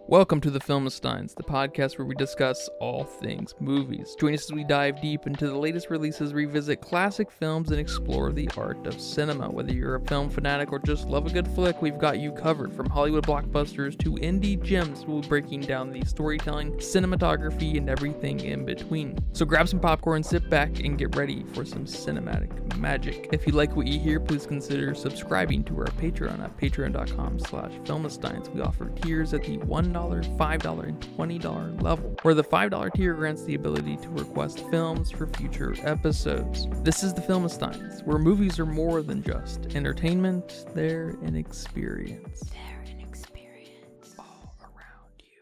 Welcome to the Filmistines, the podcast where we discuss all things movies. Join us as we dive deep into the latest releases, revisit classic films, and explore the art of cinema. Whether you're a film fanatic or just love a good flick, we've got you covered. From Hollywood blockbusters to indie gems, we'll be breaking down the storytelling, cinematography, and everything in between. So grab some popcorn, sit back, and get ready for some cinematic magic. If you like what you hear, please consider subscribing to our Patreon at patreon.com/Filmistines. We offer tiers at the $1, $5, and $20 level, where the $5 tier grants the ability to request films for future episodes. This is the Filmistines, where movies are more than just entertainment, they're an experience. All around you.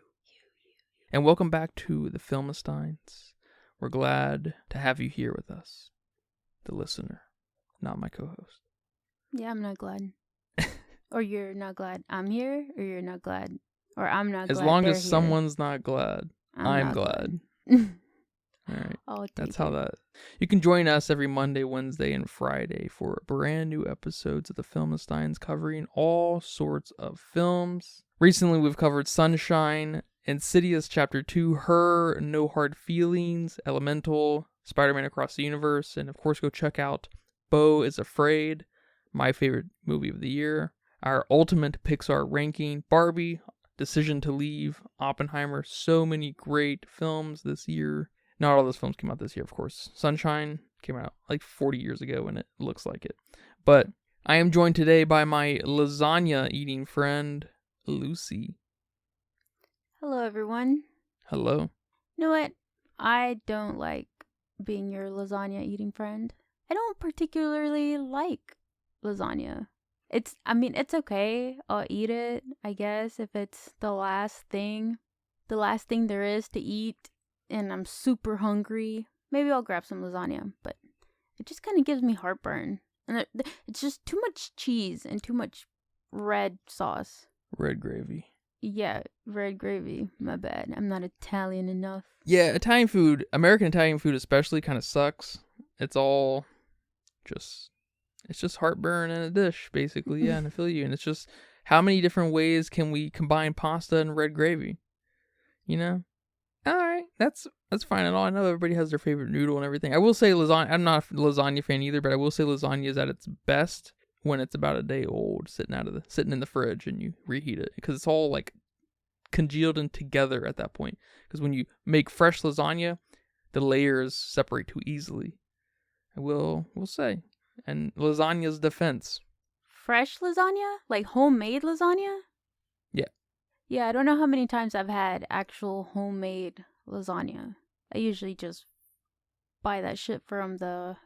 And welcome back to the Filmistines. We're glad to have you here with us, the listener, not my co-host. Yeah, I'm not glad. Or you're not glad I'm here, or you're not glad, or I'm not glad. As long as here. someone's not glad, I'm glad. All right. That's how that. You can join us every Monday, Wednesday, and Friday for brand new episodes of the Filmistines covering all sorts of films. Recently, we've covered Sunshine, Insidious Chapter 2, Her, No Hard Feelings, Elemental, Spider-Man Across the Universe, and of course, go check out Beau is Afraid, my favorite movie of the year. Our ultimate Pixar ranking, Barbie, Decision to Leave, Oppenheimer, so many great films this year. Not all those films came out this year, of course. Sunshine came out like 40 years ago, and it looks like it. But I am joined today by my lasagna-eating friend, Lucy. Hello, everyone. Hello. You know what? I don't like being your lasagna-eating friend. I don't particularly like lasagna. It's okay. I'll eat it, I guess, if it's the last thing there is to eat, and I'm super hungry. Maybe I'll grab some lasagna, but it just kind of gives me heartburn. And it's just too much cheese and too much red sauce. Red gravy. Yeah, red gravy. My bad. I'm not Italian enough. Yeah, Italian food, American Italian food especially, kind of sucks. It's all just... It's just heartburn in a dish, basically. Yeah, and I feel you. And it's just, how many different ways can we combine pasta and red gravy? You know? All right, that's fine and all. I know everybody has their favorite noodle and everything. I will say lasagna. I'm not a lasagna fan either, but I will say lasagna is at its best when it's about a day old, sitting in the fridge, and you reheat it, because it's all like congealed in together at that point. Because when you make fresh lasagna, the layers separate too easily. We'll say. And lasagna's defense. Fresh lasagna? Like homemade lasagna? Yeah. Yeah, I don't know how many times I've had actual homemade lasagna. I usually just buy that shit from the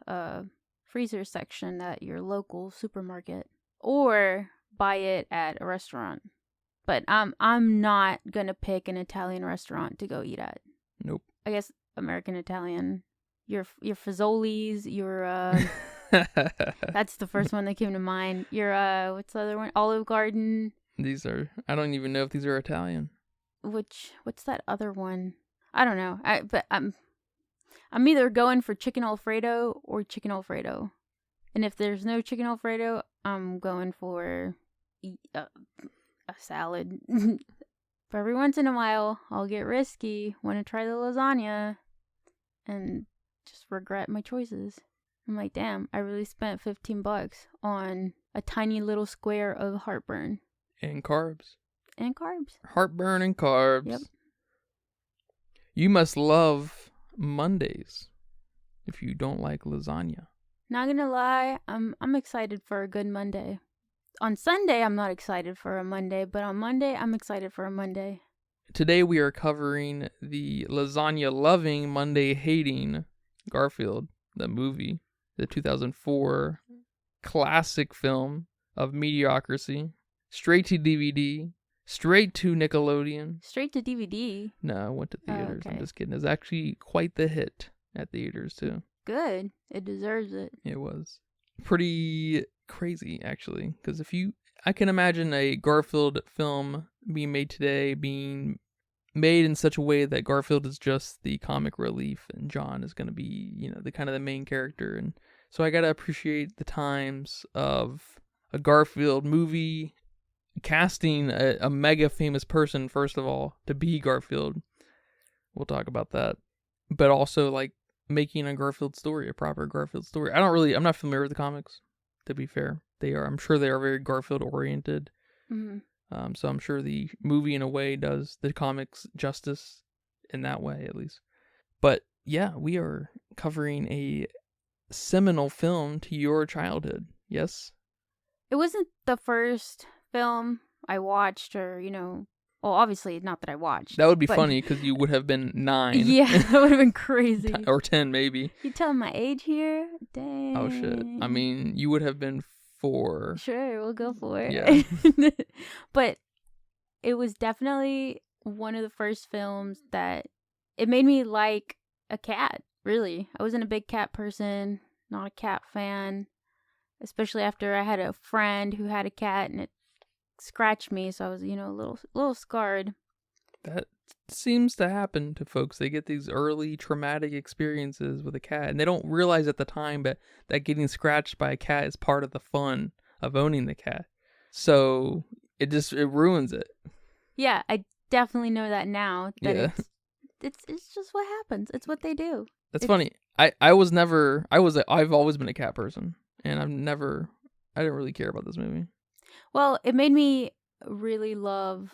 freezer section at your local supermarket. Or buy it at a restaurant. But I'm not gonna pick an Italian restaurant to go eat at. Nope. I guess American Italian. Your Fazoli's, your that's the first one that came to mind. Your what's the other one? Olive Garden. These are, I don't even know if these are Italian. What's that other one? I don't know. But I'm either going for chicken Alfredo or chicken Alfredo. And if there's no chicken Alfredo, I'm going for a salad. But every once in a while, I'll get risky, want to try the lasagna, and just regret my choices. I'm like, damn, I really spent $15 on a tiny little square of heartburn. And carbs. Heartburn and carbs. Yep. You must love Mondays if you don't like lasagna. Not gonna lie, I'm excited for a good Monday. On Sunday, I'm not excited for a Monday, but on Monday, I'm excited for a Monday. Today, we are covering the lasagna-loving, Monday-hating Garfield, the movie. The 2004 classic film of mediocrity. Straight to DVD. Straight to Nickelodeon. Straight to DVD? No, I went to theaters. Oh, okay. I'm just kidding. It was actually quite the hit at theaters, too. Good. It deserves it. It was. Pretty crazy, actually. Because I can imagine a Garfield film being made today, being made in such a way that Garfield is just the comic relief and John is going to be, the kind of the main character. And so I got to appreciate the times of a Garfield movie casting a mega famous person, first of all, to be Garfield. We'll talk about that. But also, like, making a Garfield story, a proper Garfield story. I'm not familiar with the comics, to be fair. I'm sure they are very Garfield oriented. Mm-hmm. So I'm sure the movie, in a way, does the comics justice in that way, at least. But yeah, we are covering a seminal film to your childhood. Yes? It wasn't the first film I watched, or, well, obviously not that I watched. That would be funny, because you would have been 9. Yeah, that would have been crazy. Or 10, maybe. You telling my age here? Dang. Oh, shit. I mean, you would have been 4. Sure, we'll go for it. Yeah. But it was definitely one of the first films that it made me like a cat, really. I wasn't a big cat person, not a cat fan, especially after I had a friend who had a cat and it scratched me, so I was, a little scarred. That seems to happen to folks. They get these early traumatic experiences with a cat, and they don't realize at the time that getting scratched by a cat is part of the fun of owning the cat. So it ruins it. Yeah, I definitely know that now. That yeah. It's just what happens. It's what they do. That's funny. I've always been a cat person, and I didn't really care about this movie. Well, it made me really love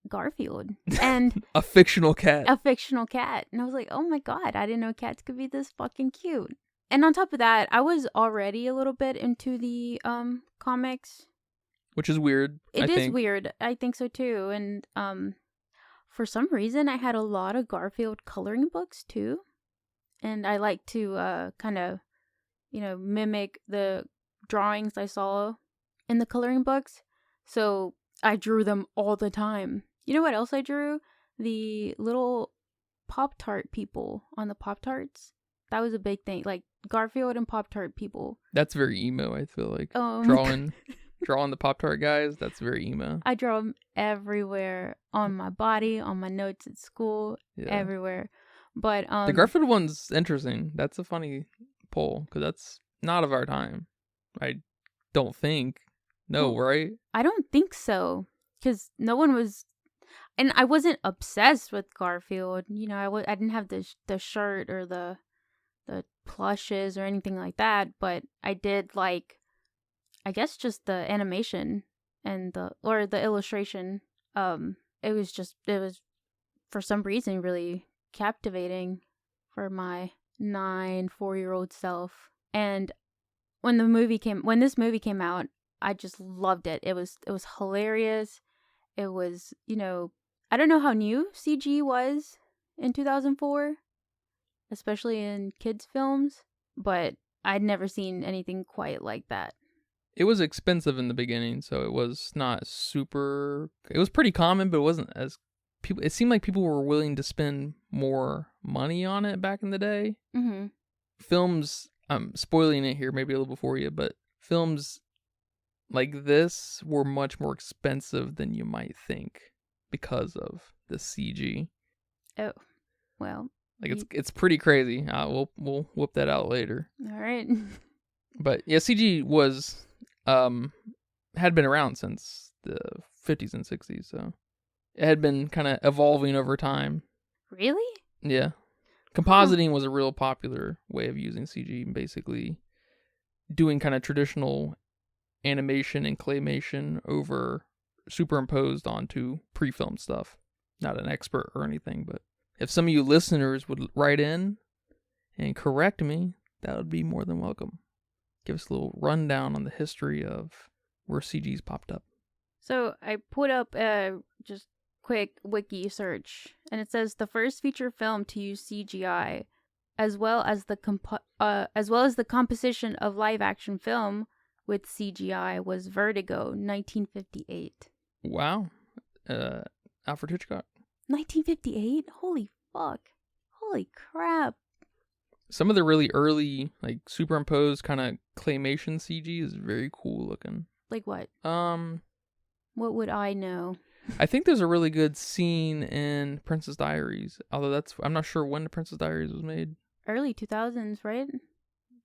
Garfield and a fictional cat. And I was like, oh my God, I didn't know cats could be this fucking cute. And on top of that, I was already a little bit into the comics. Which is weird. It is weird. I think so too. And for some reason, I had a lot of Garfield coloring books too. And I like to kind of, mimic the drawings I saw in the coloring books. So I drew them all the time. You know what else I drew? The little Pop-Tart people on the Pop-Tarts. That was a big thing. Like Garfield and Pop-Tart people. That's very emo, I feel like. Drawing the Pop-Tart guys, that's very emo. I draw them everywhere. On my body, on my notes at school, everywhere. But the Garfield one's interesting. That's a funny poll, because that's not of our time. I don't think. No, right? I don't think so. Because no one was... And I wasn't obsessed with Garfield. I didn't have the shirt or the plushes or anything like that. But I did like, I guess, just the animation and the illustration. It was for some reason really captivating for my 4-year-old self. And when this movie came out, I just loved it. It was hilarious. It was, I don't know how new CG was in 2004, especially in kids' films, but I'd never seen anything quite like that. It was expensive in the beginning, so it was not super... It was pretty common, but it wasn't as... It seemed like people were willing to spend more money on it back in the day. Mm-hmm. Films, I'm spoiling it here, maybe a little before you, but films like this were much more expensive than you might think because of the CG. Oh, well. Like it's pretty crazy. We'll whoop that out later. All right. But yeah, CG was had been around since the 50s and 60s, so it had been kind of evolving over time. Really? Yeah. Compositing was a real popular way of using CG, basically doing kind of traditional animation and claymation over superimposed onto pre-filmed stuff. Not an expert or anything, but if some of you listeners would write in and correct me, that would be more than welcome. Give us a little rundown on the history of where CG's popped up. So I put up a just quick wiki search, and it says the first feature film to use CGI, as well as the composition of live action film with CGI, was Vertigo, 1958. Wow, Alfred Hitchcock. 1958? Holy fuck! Holy crap! Some of the really early, like, superimposed kind of claymation CG is very cool looking. Like what? What would I know? I think there's a really good scene in Princess Diaries. Although I'm not sure when the Princess Diaries was made. Early 2000s, right?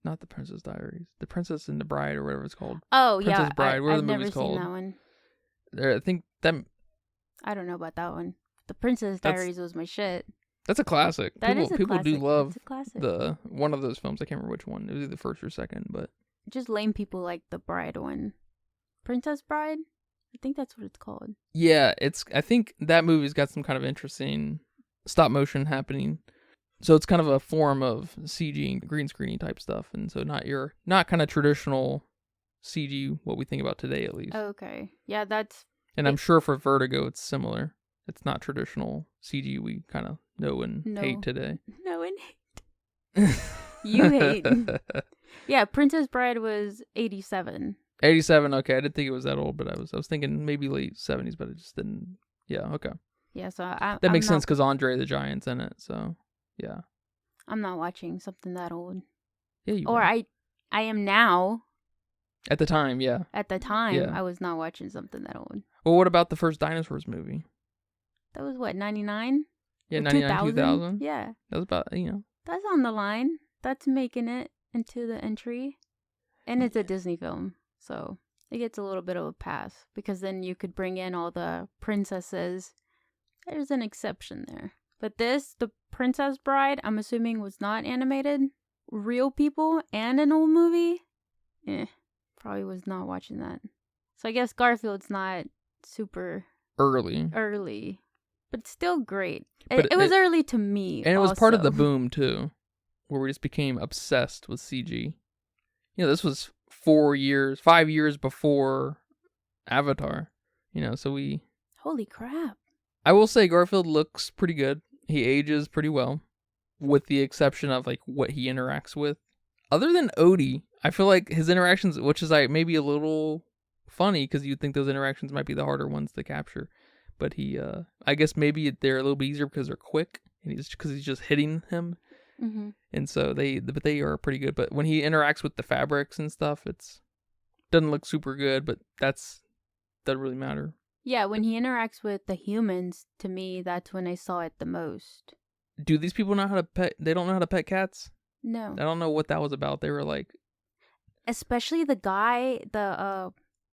Not the Princess Diaries. The Princess and the Bride, or whatever it's called. Oh, Princess yeah. Bride. Whatever I've the movie's never called. seen that one. I think that... I don't know about that one. The Princess Diaries was my shit. That's a classic. People do love one of those films. I can't remember which one. It was either first or second, but just lame people like the Bride one. Princess Bride? I think that's what it's called. Yeah, I think that movie's got some kind of interesting stop motion happening. So it's kind of a form of CG and green screening type stuff, and so not kind of traditional CG what we think about today, at least. Okay. Yeah, that's... And I'm sure for Vertigo it's similar. It's not traditional CG we kind of know and hate today. Know and hate. You hate. Yeah, Princess Bride was 87. 87, okay. I didn't think it was that old, but I was thinking maybe late 70s, but it just didn't. Yeah, okay. Yeah, so that makes sense because Andre the Giant's in it, so yeah. I'm not watching something that old. Yeah, you or are. I am now. At the time, yeah. At the time, I was not watching something that old. Well, what about the first Dinosaurs movie? That was what, 99? Yeah, 99, 2000? Yeah. That was about, That's on the line. That's making it into the entry. And it's a Disney film, so it gets a little bit of a pass. Because then you could bring in all the princesses. There's an exception there. But the Princess Bride, I'm assuming was not animated. Real people and an old movie? Probably was not watching that. So I guess Garfield's not super... Early. But still great. It was early to me. And it was part of the boom, too. Where we just became obsessed with CG. This was 5 years before Avatar. So we... Holy crap. I will say Garfield looks pretty good. He ages pretty well. With the exception of, like, what he interacts with. Other than Odie, I feel like his interactions, which is like maybe a little funny because you'd think those interactions might be the harder ones to capture. But I guess maybe they're a little bit easier because they're quick, and he's just hitting him, and so they are pretty good. But when he interacts with the fabrics and stuff, doesn't look super good, but doesn't really matter. Yeah, when he interacts with the humans, to me, that's when I saw it the most. Do these people know how to pet? They don't know how to pet cats? No. I don't know what that was about. They were like, especially the guy, the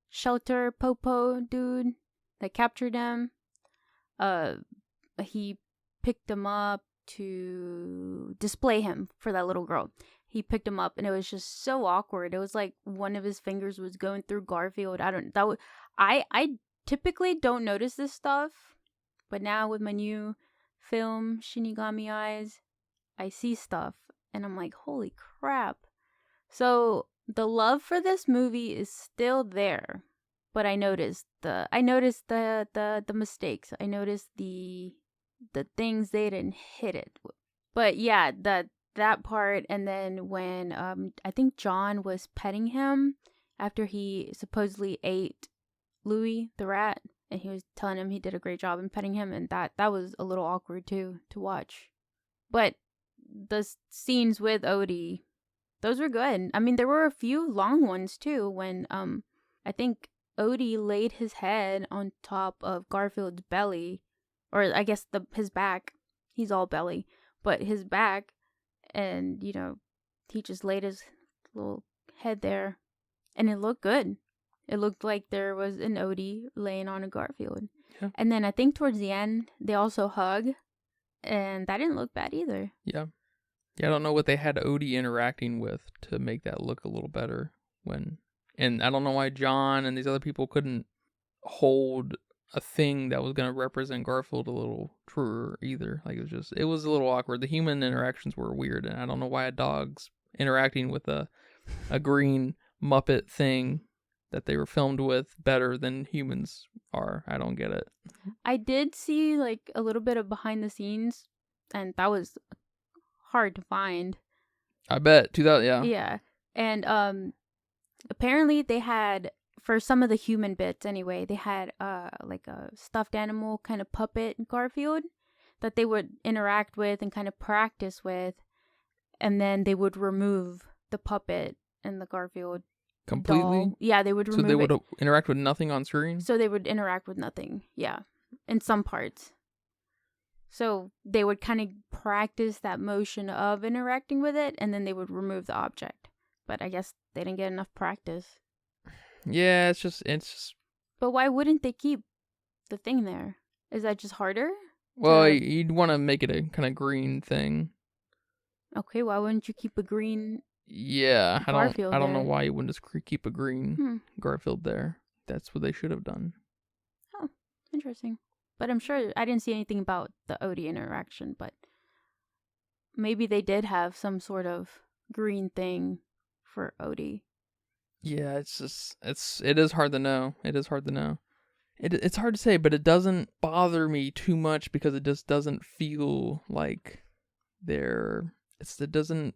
shelter popo dude that captured him. He picked him up to display him for that little girl. He picked him up, and it was just so awkward. It was like one of his fingers was going through Garfield. I typically don't notice this stuff, but now with my new film Shinigami Eyes, I see stuff, and I'm like, holy crap. So the love for this movie is still there. But I noticed the mistakes. I noticed the things they didn't hit it with. But yeah, that part, and then when I think John was petting him after he supposedly ate Louis the rat, and he was telling him he did a great job in petting him, and that was a little awkward too to watch. But the scenes with Odie, those were good. I mean, there were a few long ones too when I think Odie laid his head on top of Garfield's belly, or I guess his back. He's all belly, but his back, and he just laid his little head there, and it looked good. It looked like there was an Odie laying on a Garfield. Yeah. And then I think towards the end they also hug, and that didn't look bad either. Yeah, I don't know what they had Odie interacting with to make that look a little better And I don't know why John and these other people couldn't hold a thing that was going to represent Garfield a little truer either. Like, it was a little awkward. The human interactions were weird, and I don't know why a dog's interacting with a green Muppet thing that they were filmed with better than humans are. I don't get it. I did see like a little bit of behind the scenes, and that was hard to find. I bet 2000, yeah. Yeah, and apparently they had, for some of the human bits anyway, they had like a stuffed animal kind of puppet Garfield that they would interact with and kind of practice with, and then they would remove the puppet and the Garfield completely doll. Yeah, they would remove it. So they would interact with nothing on screen? So they would interact with nothing, yeah, in some parts. So they would kind of practice that motion of interacting with it, and then they would remove the object. But I guess they didn't get enough practice. Yeah, it's just But why wouldn't they keep the thing there? Is that just harder? Well, you'd want to make it a kind of green thing. Okay, why wouldn't you keep a green? Yeah, Garfield I don't know there? why you wouldn't just keep a green Garfield there. That's what they should have done. Oh, interesting. But I'm sure I didn't see anything about the Odie interaction, but maybe they did have some sort of green thing for Odie. Yeah, it is hard to know. It is hard to know. It's hard to say, but it doesn't bother me too much because it just doesn't feel like it doesn't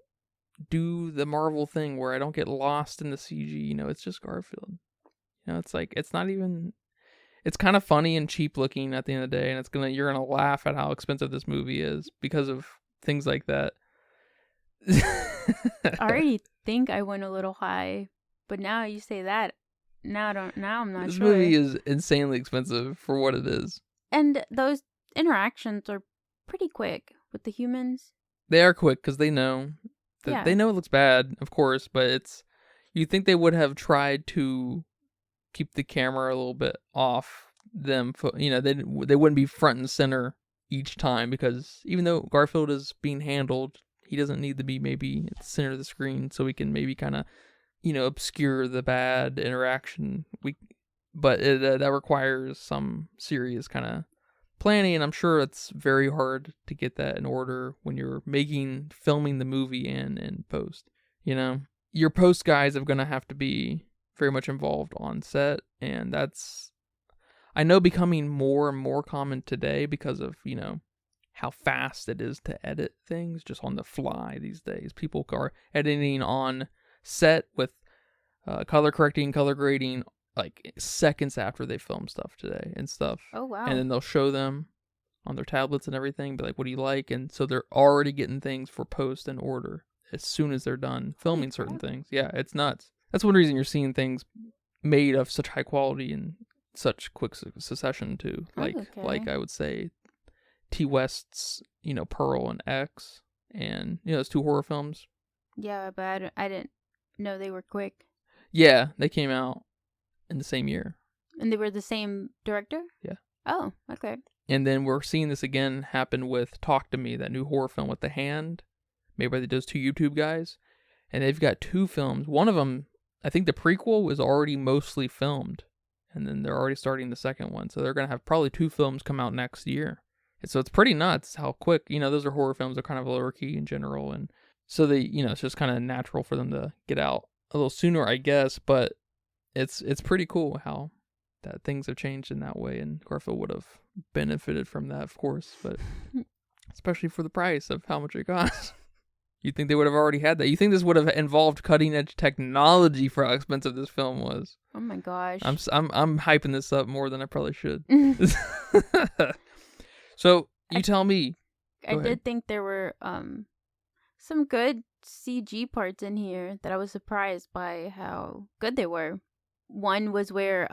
do the Marvel thing where I don't get lost in the CG. It's just Garfield. It's like it's not even. It's kind of funny and cheap looking at the end of the day, and you're gonna laugh at how expensive this movie is because of things like that. I already think I went a little high, but now you say that, now I'm not this sure. This movie is insanely expensive for what it is. And those interactions are pretty quick with the humans. They are quick because they know. They know it looks bad, of course, but you'd think they would have tried to keep the camera a little bit off them. They wouldn't be front and center each time because even though Garfield is being handled, he doesn't need to be maybe at the center of the screen, so we can maybe kind of, obscure the bad interaction. But that requires some serious kind of planning, and I'm sure it's very hard to get that in order when you're filming the movie and in post. Your post guys are going to have to be very much involved on set, and that's, I know, becoming more and more common today because of, how fast it is to edit things just on the fly these days. People are editing on set with color correcting, color grading, like seconds after they film stuff today and stuff. Oh, wow. And then they'll show them on their tablets and everything, be like, what do you like? And so they're already getting things for post in order as soon as they're done filming certain things. Yeah, it's nuts. That's one reason you're seeing things made of such high quality in such quick succession too. Like I would say T. West's, Pearl and X, and those two horror films. Yeah, but I didn't know they were quick. Yeah, they came out in the same year. And they were the same director? Yeah. Oh, okay. And then we're seeing this again happen with Talk to Me, that new horror film with the hand, made by those two YouTube guys. And they've got two films. One of them, I think the prequel was already mostly filmed. And then they're already starting the second one. So they're going to have probably two films come out next year. And so it's pretty nuts how quick, those are horror films. They're kind of lower key in general. And so they, it's just kind of natural for them to get out a little sooner, I guess. But it's pretty cool how that things have changed in that way. And Garfield would have benefited from that, of course. But especially for the price of how much it costs. You'd think they would have already had that. You think this would have involved cutting edge technology for how expensive this film was. Oh my gosh. I'm hyping this up more than I probably should. So you tell me. I did think there were some good CG parts in here that I was surprised by how good they were. One was where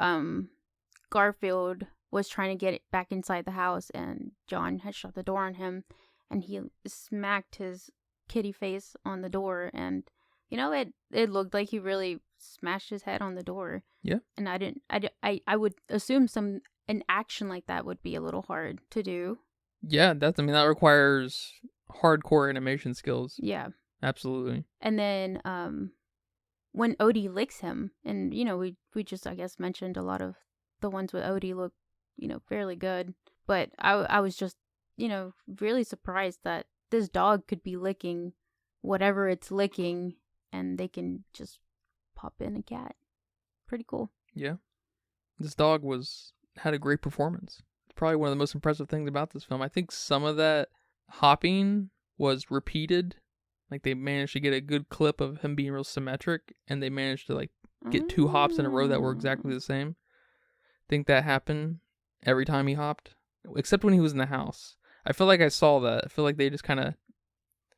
Garfield was trying to get back inside the house and John had shut the door on him and he smacked his kitty face on the door and it looked like he really smashed his head on the door. Yeah. And I would assume an action like that would be a little hard to do. Yeah, that requires hardcore animation skills. Yeah. Absolutely. And then when Odie licks him, and we just I guess mentioned a lot of the ones with Odie look, fairly good. But I was just, really surprised that this dog could be licking whatever it's licking and they can just pop in a cat. Pretty cool. Yeah. This dog had a great performance. It's probably one of the most impressive things about this film. I think some of that hopping was repeated. Like they managed to get a good clip of him being real symmetric and they managed to get two hops in a row that were exactly the same. I think that happened every time he hopped, except when he was in the house. I feel like I saw that. I feel like they just kind of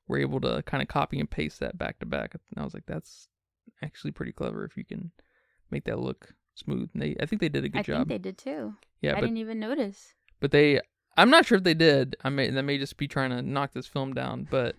were able to kind of copy and paste that back to back. And I was like, that's actually pretty clever if you can make that look smooth. And I think they did a good job. I think they did too. Yeah, I didn't even notice. But I'm not sure if they did. They may just be trying to knock this film down. But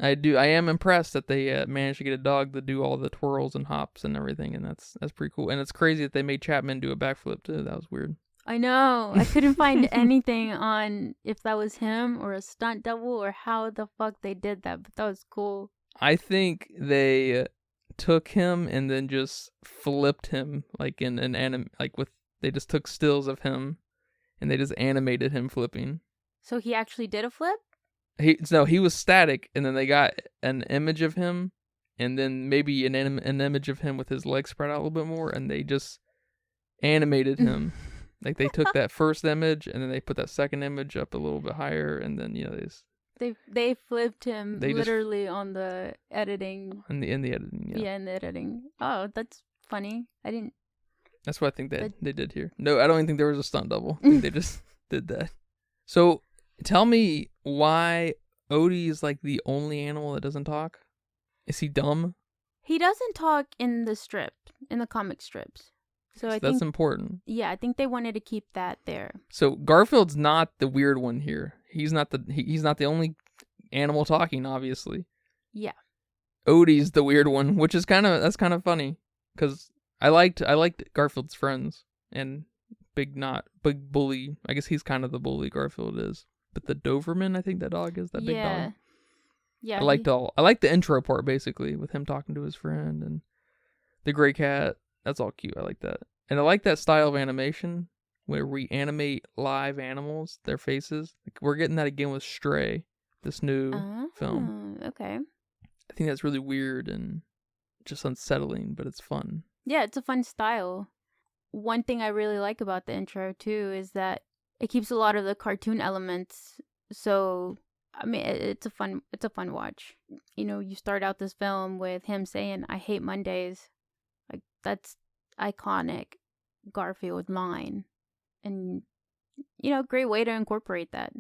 I am impressed that they managed to get a dog to do all the twirls and hops and everything, and that's pretty cool. And it's crazy that they made Chapman do a backflip too. That was weird. I know. I couldn't find anything on if that was him or a stunt double or how the fuck they did that, but that was cool. I think they took him and then just flipped him like in an they just took stills of him and they just animated him flipping. So he actually did a flip? He was static, and then they got an image of him, and then maybe an image of him with his legs spread out a little bit more, and they just animated him. Like they took that first image, and then they put that second image up a little bit higher, and then they flipped him literally on the editing. In the editing, yeah. Yeah, in the editing. Oh, that's funny. I didn't. That's what I think they did here. No, I don't even think there was a stunt double. I think they just did that. So. Tell me why Odie is like the only animal that doesn't talk. Is he dumb? He doesn't talk in the comic strips. So I think that's important. Yeah, I think they wanted to keep that there. So Garfield's not the weird one here. He's not the only animal talking, obviously. Yeah. Odie's the weird one, which is kind of funny because I liked Garfield's friends and big bully. I guess he's kind of the bully. Garfield is. But the Doberman, I think that dog is that big dog. Yeah. I liked the intro part basically with him talking to his friend and the gray cat. That's all cute. I like that. And I like that style of animation where we animate live animals, their faces. Like we're getting that again with Stray, this new film. Okay. I think that's really weird and just unsettling, but it's fun. Yeah, it's a fun style. One thing I really like about the intro too is that it keeps a lot of the cartoon elements. So, I mean, it's a fun watch. You know, you start out this film with him saying, "I hate Mondays." Like that's iconic Garfield line. And great way to incorporate that.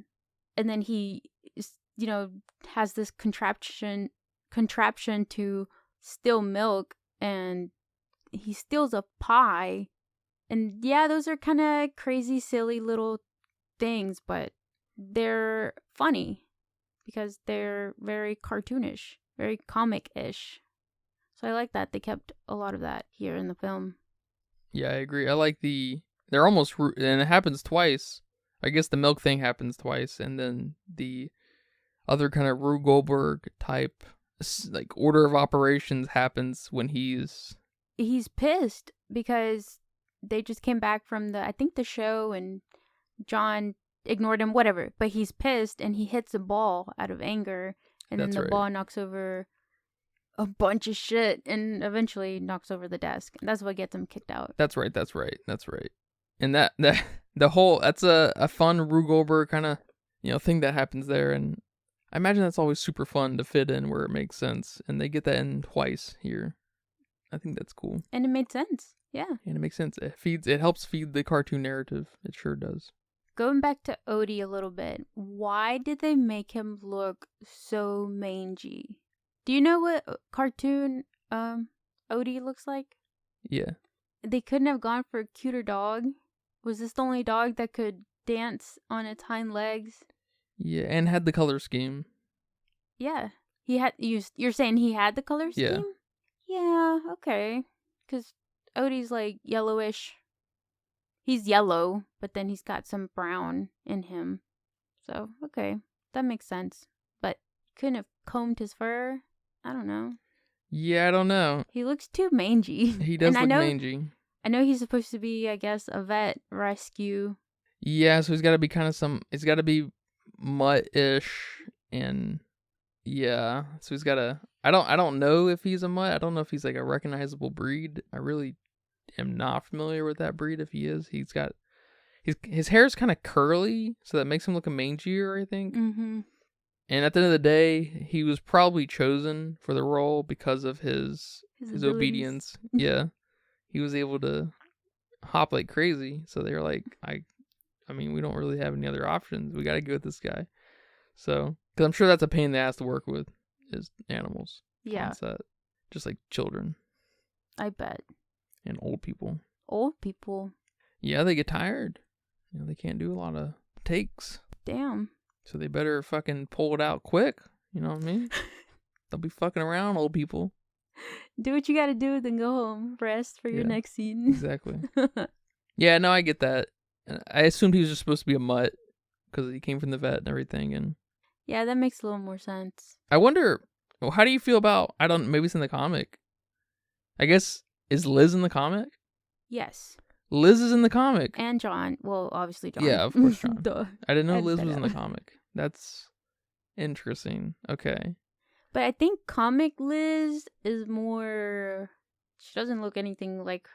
And then he has this contraption to steal milk, and he steals a pie. And yeah, those are kind of crazy, silly little things, but they're funny because they're very cartoonish, very comic-ish. So I like that they kept a lot of that here in the film. Yeah, I agree. I like they're almost, and it happens twice. I guess the milk thing happens twice, and then the other kind of Rube Goldberg type like order of operations happens when he's pissed because they just came back from the show, and John ignored him, whatever. But he's pissed, and he hits a ball out of anger, and then the ball knocks over a bunch of shit, and eventually knocks over the desk. And that's what gets him kicked out. That's right. And that the whole that's a fun Rube Goldberg kind of thing that happens there, and I imagine that's always super fun to fit in where it makes sense, and they get that in twice here. I think that's cool. And it made sense. Yeah. And it makes sense. It helps feed the cartoon narrative. It sure does. Going back to Odie a little bit, why did they make him look so mangy? Do you know what cartoon Odie looks like? Yeah. They couldn't have gone for a cuter dog? Was this the only dog that could dance on its hind legs? Yeah, and had the color scheme. Yeah. You're saying he had the color scheme? Yeah, okay. Because Odie's like yellowish. He's yellow, but then he's got some brown in him. So, okay. That makes sense. But couldn't have combed his fur? I don't know. Yeah, I don't know. He looks too mangy. He does look mangy. I know he's supposed to be, I guess, a vet rescue. Yeah, so he's got to be it's got to be mutt-ish, and yeah, so he's got to, I don't know if he's a mutt. I don't know if he's like a recognizable breed. I really am not familiar with that breed. If he is, he's got, his hair is kind of curly, so that makes him look mangier, I think. Mm-hmm. And at the end of the day, he was probably chosen for the role because of his obedience. Yeah. He was able to hop like crazy. So they were like, I mean, we don't really have any other options. We got to go with this guy. So, because I'm sure that's a pain in the ass to work with, is animals. Yeah. Just like children. I bet. And old people. Old people. Yeah, they get tired. They can't do a lot of takes. Damn. So they better fucking pull it out quick. You know what I mean? Don't be fucking around, old people. Do what you gotta do, then go home. Rest for your next scene. Exactly. Yeah, no, I get that. I assumed he was just supposed to be a mutt because he came from the vet and everything. And yeah, that makes a little more sense. I wonder, how do you feel about, maybe it's in the comic. I guess, is Liz in the comic? Yes. Liz is in the comic. And John. Well, obviously John. Yeah, of course John. Duh. I didn't know Liz was in the comic. That's interesting. Okay. But I think comic Liz is more... She doesn't look anything like...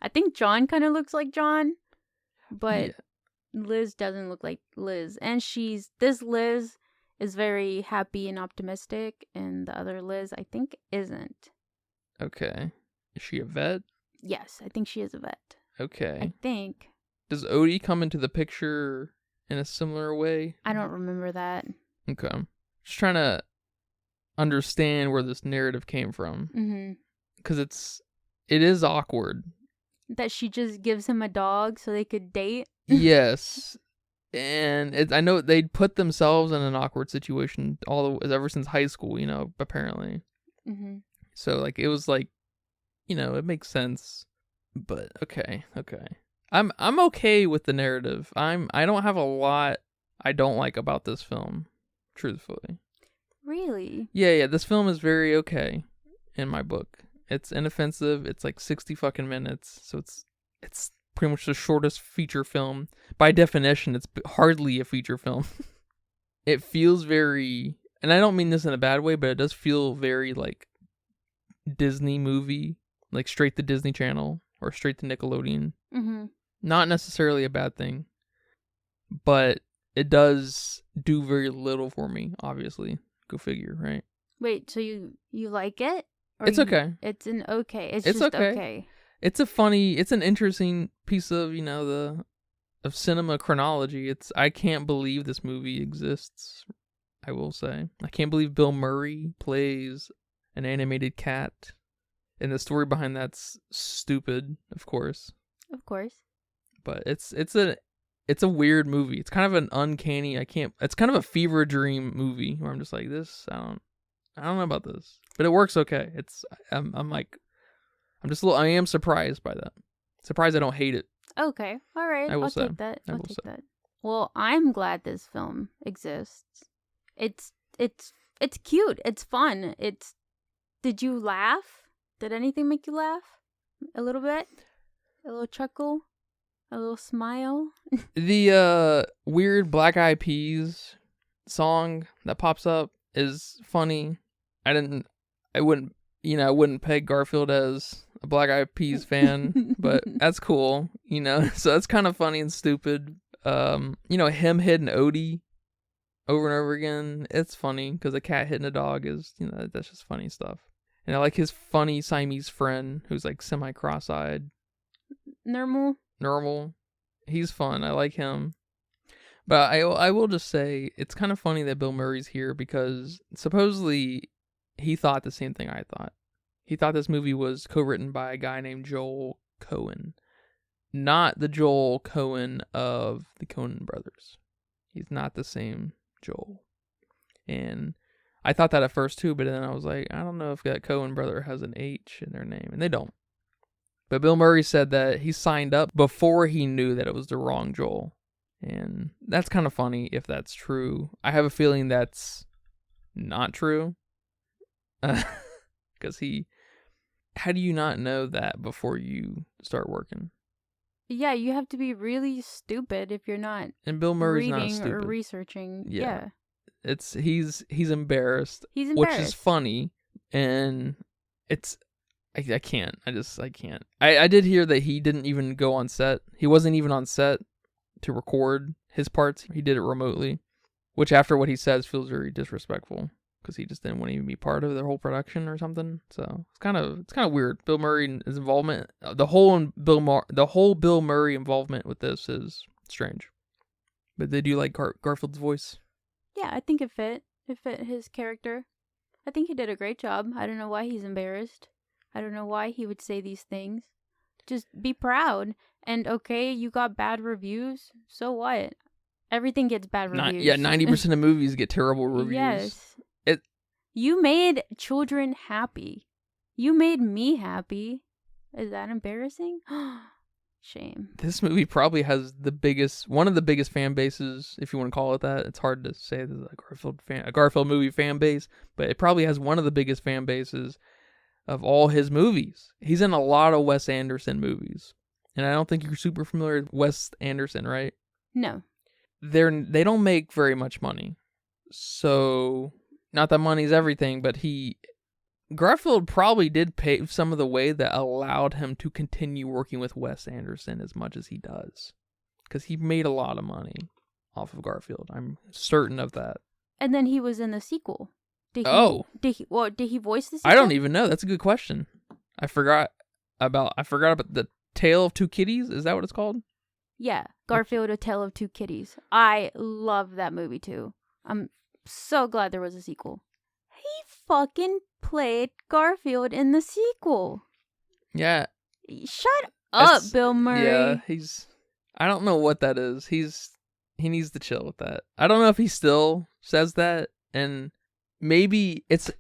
I think John kind of looks like John. But Liz doesn't look like Liz. And this Liz is very happy and optimistic. And the other Liz, I think, isn't. Okay. Is she a vet? Yes, I think she is a vet. Okay. I think. Does Odie come into the picture in a similar way? I don't remember that. Okay. Just trying to understand where this narrative came from. Mm-hmm. Because it is awkward. That she just gives him a dog so they could date? Yes. And I know they'd put themselves in an awkward situation ever since high school, apparently. Mm-hmm. So, it was it makes sense. But, okay. I'm okay with the narrative. I don't have a lot I don't like about this film, truthfully. Really? Yeah, this film is very okay in my book. It's inoffensive. It's 60 fucking minutes. So it's pretty much the shortest feature film. By definition, it's hardly a feature film. It feels very, and I don't mean this in a bad way, but it does feel very Disney movie, straight to Disney Channel or straight to Nickelodeon. Mm-hmm. Not necessarily a bad thing, but it does do very little for me, obviously. Go figure, right? Wait, so you like it? Or it's okay. It's an okay. It's just okay. It's an interesting piece of, of cinema chronology. I can't believe this movie exists, I will say. I can't believe Bill Murray plays an animated cat. And the story behind that's stupid, of course. Of course. But it's a weird movie. It's kind of an uncanny, it's kind of a fever dream movie where I'm just like, I don't know about this. But it works okay. I am surprised by that. Surprised I don't hate it. Okay. All right. I'll take that. I'll take that. Well, I'm glad this film exists. It's cute. It's fun. Did you laugh? Did anything make you laugh? A little bit? A little chuckle? A little smile? The weird Black Eyed Peas song that pops up is funny. I wouldn't peg Garfield as a Black Eyed Peas fan, but that's cool, so that's kind of funny and stupid. Him hitting Odie over and over again, it's funny because a cat hitting a dog is, that's just funny stuff. And I like his funny Siamese friend who's semi cross-eyed. Normal. He's fun. I like him. But I will just say it's kind of funny that Bill Murray's here because supposedly he thought the same thing I thought. He thought this movie was co-written by a guy named Joel Cohen. Not the Joel Cohen of the Coen brothers. He's not the same Joel. And I thought that at first too, but then I was like, I don't know if that Coen brother has an H in their name. And they don't. But Bill Murray said that he signed up before he knew that it was the wrong Joel. And that's kind of funny if that's true. I have a feeling that's not true. Because how do you not know that before you start working? Yeah, you have to be really stupid if you're not. And Bill Murray's reading not stupid or researching. Yeah. He's embarrassed. He's embarrassed. Which is funny. And I can't. I can't. I did hear that he didn't even go on set. He wasn't even on set to record his parts. He did it remotely, which after what he says feels very disrespectful because he just didn't want to even be part of the whole production or something. So it's kind of weird. Bill Murray's involvement, the whole Bill Murray involvement with this is strange. But did you like Garfield's voice? Yeah, I think it fit. It fit his character. I think he did a great job. I don't know why he's embarrassed. I don't know why he would say these things. Just be proud. And okay, you got bad reviews. So what? Everything gets bad reviews. 90% of movies get terrible reviews. Yes. You made children happy. You made me happy. Is that embarrassing? Shame. This movie probably has one of the biggest fan bases, if you want to call it that. It's hard to say there's a Garfield movie fan base, but it probably has one of the biggest fan bases of all his movies. He's in a lot of Wes Anderson movies. And I don't think you're super familiar with Wes Anderson, right? No. They don't make very much money. So, not that money's everything, but Garfield probably did pave some of the way that allowed him to continue working with Wes Anderson as much as he does. Because he made a lot of money off of Garfield. I'm certain of that. And then he was in the sequel. Did he voice the sequel? I don't even know. That's a good question. I forgot about the Tale of Two Kitties. Is that what it's called? Yeah, Garfield: A Tale of Two Kitties. I love that movie too. I'm so glad there was a sequel. He fucking played Garfield in the sequel. Yeah. Shut up, Bill Murray. Yeah, I don't know what that is. He needs to chill with that. I don't know if he still says that, and maybe it's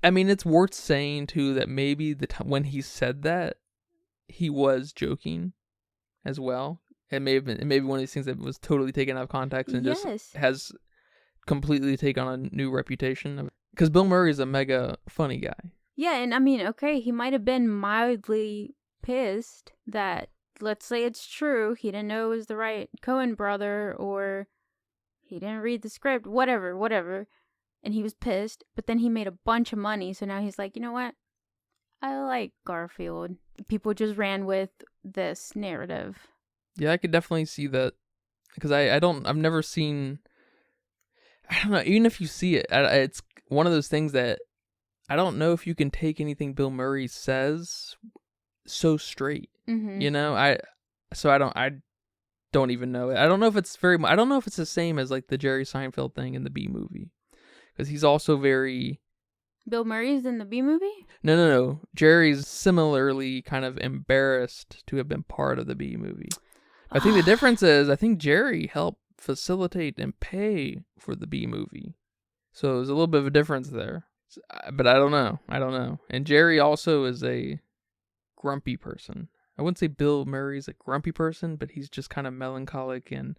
worth saying too that maybe the time when he said that, he was joking as well. It may have been one of these things that was totally taken out of context and just has completely taken on a new reputation. Because Bill Murray is a mega funny guy. Yeah, and okay, he might have been mildly pissed that, let's say it's true, he didn't know it was the right Coen brother, or he didn't read the script, whatever, and he was pissed, but then he made a bunch of money, so now he's like, you know what? I like Garfield. People just ran with this narrative. Yeah, I could definitely see that. Because I've never seen, I don't know, even if you see it, it's one of those things that I don't know if you can take anything Bill Murray says so straight. Mm-hmm. You know, I don't even know. I don't know if it's the same as like the Jerry Seinfeld thing in the B movie. Because he's also very... Bill Murray's in the B movie? No. Jerry's similarly kind of embarrassed to have been part of the B movie. I think the difference is, I think Jerry helped facilitate and pay for the B movie. So there's a little bit of a difference there. But I don't know. And Jerry also is a grumpy person. I wouldn't say Bill Murray's a grumpy person, but he's just kind of melancholic and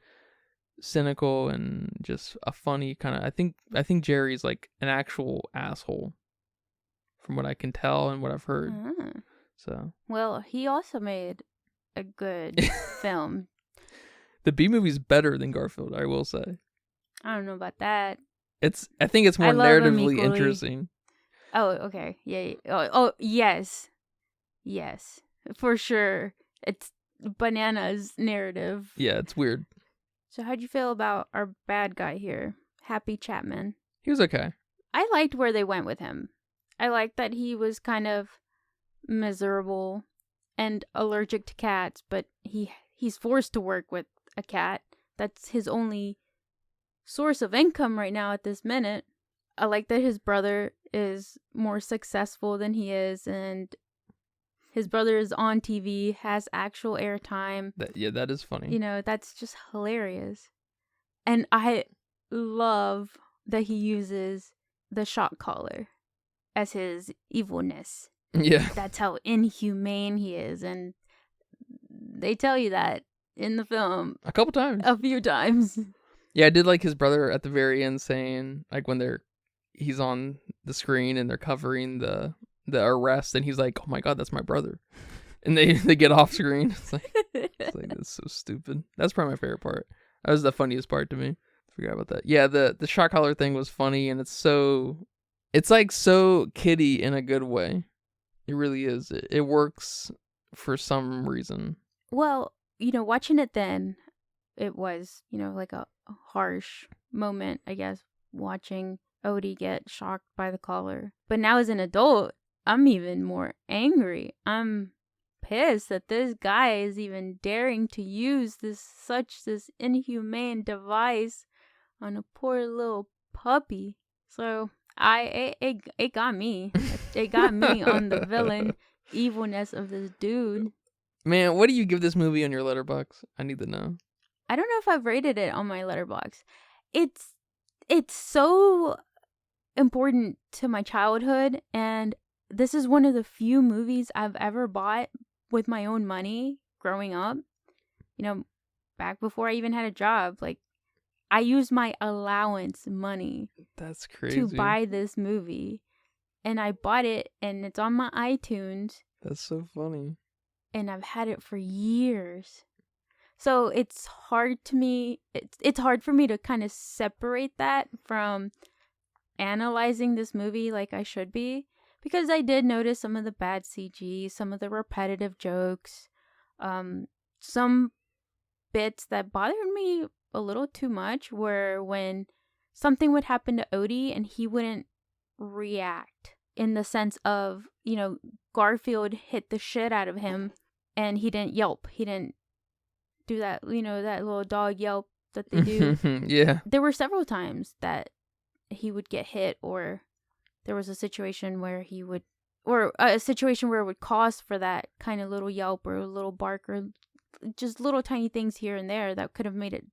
cynical and just a funny kind of... I think Jerry's like an actual asshole from what I can tell and what I've heard. So, well, he also made a good film. The B movie's better than Garfield, I will say. I don't know about that. I think it's more narratively interesting. Oh, okay. Yeah. Oh, yes. Yes. For sure. It's bananas narrative. Yeah, it's weird. So how'd you feel about our bad guy here, Happy Chapman? He was okay. I liked where they went with him. I liked that he was kind of miserable and allergic to cats, but he's forced to work with a cat. That's his only source of income right now at this minute. I like that his brother is more successful than he is, and his brother is on TV, has actual airtime. That is funny. You know, that's just hilarious. And I love that he uses the shock collar as his evilness. Yeah. That's how inhumane he is. And they tell you that in the film. A couple times. A few times. Yeah, I did like his brother at the very end saying, like when he's on the screen and they're covering the arrest, and he's like, "Oh my god, that's my brother," and they get off screen. It's like that's so stupid. That's probably my favorite part. That was the funniest part to me. I forgot about that. Yeah, the shot collar thing was funny, and it's like so kiddie in a good way. It really is. It works for some reason. Well, watching it then, it was like a harsh moment, I guess, watching Odie get shocked by the collar. But now as an adult, I'm even more angry. I'm pissed that this guy is even daring to use this inhumane device on a poor little puppy. So it got me. It got me on the villain evilness of this dude. Man, what do you give this movie on your Letterboxd? I need to know. I don't know if I've rated it on my Letterboxd. It's so important to my childhood, and this is one of the few movies I've ever bought with my own money growing up. You know, back before I even had a job, like, I used my allowance money. That's crazy. To buy this movie. And I bought it, and it's on my iTunes. That's so funny. And I've had it for years. So it's hard to me. It's hard for me to kind of separate that from analyzing this movie like I should be, because I did notice some of the bad CG, some of the repetitive jokes, some bits that bothered me a little too much, where when something would happen to Odie and he wouldn't react, in the sense of, you know, Garfield hit the shit out of him and he didn't yelp. He didn't do that, you know, that little dog yelp that they do. Yeah. There were several times that he would get hit, or there was a situation where he would, or a situation where it would cause for that kind of little yelp or a little bark, or just little tiny things here and there that could have made it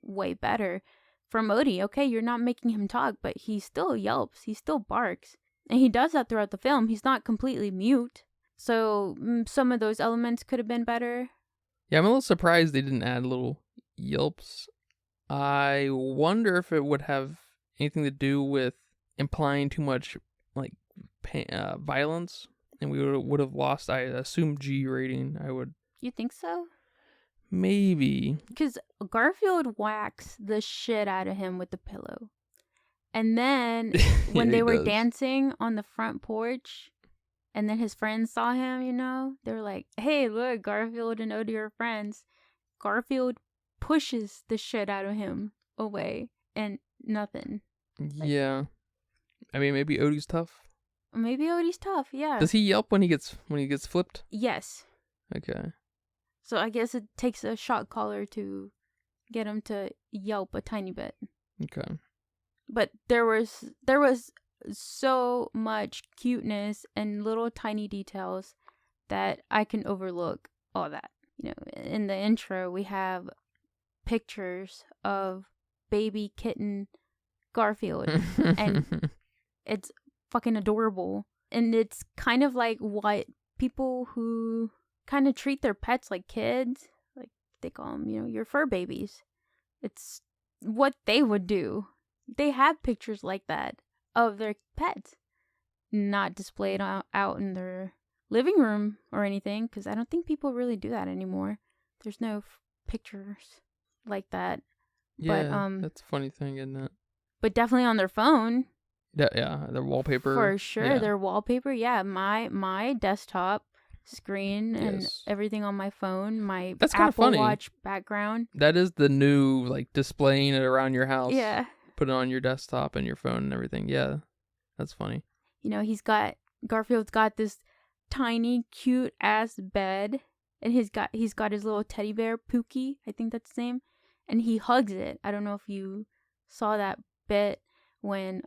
way better. For Odie, okay, you're not making him talk, but he still yelps, he still barks, and he does that throughout the film. He's not completely mute, so some of those elements could have been better. Yeah, I'm a little surprised they didn't add little yelps. I wonder if it would have anything to do with implying too much, like, violence, and we would have lost, I assume, G rating. You think so? Maybe. Because Garfield whacks the shit out of him with the pillow. And then when they were dancing on the front porch, and then his friends saw him, you know, they were like, hey, look, Garfield and Odie are friends. Garfield pushes the shit out of him away, and nothing. Yeah. I mean, maybe Odie's tough. Maybe Odie's tough, yeah. Does he yelp when he gets flipped? Yes. Okay. So I guess it takes a shot caller to get him to yelp a tiny bit. Okay. But there was so much cuteness and little tiny details that I can overlook all that. You know, in the intro we have pictures of baby kitten Garfield, and it's fucking adorable. And it's kind of like what people who kind of treat their pets like kids, like they call them, you know, your fur babies. It's what they would do. They have pictures like that of their pets, not displayed out in their living room or anything, because I don't think people really do that anymore. There's no pictures like that. Yeah, but, that's a funny thing, isn't it? But definitely on their phone. Yeah, their wallpaper. For sure, their wallpaper. Yeah, my desktop screen and everything on my phone, my That's Apple Watch background. That is the new, like, displaying it around your house. Yeah. Put it on your desktop and your phone and everything. Yeah, that's funny. You know, Garfield's got this tiny, cute ass bed, and he's got his little teddy bear, Pookie, I think that's his name, and he hugs it. I don't know if you saw that bit when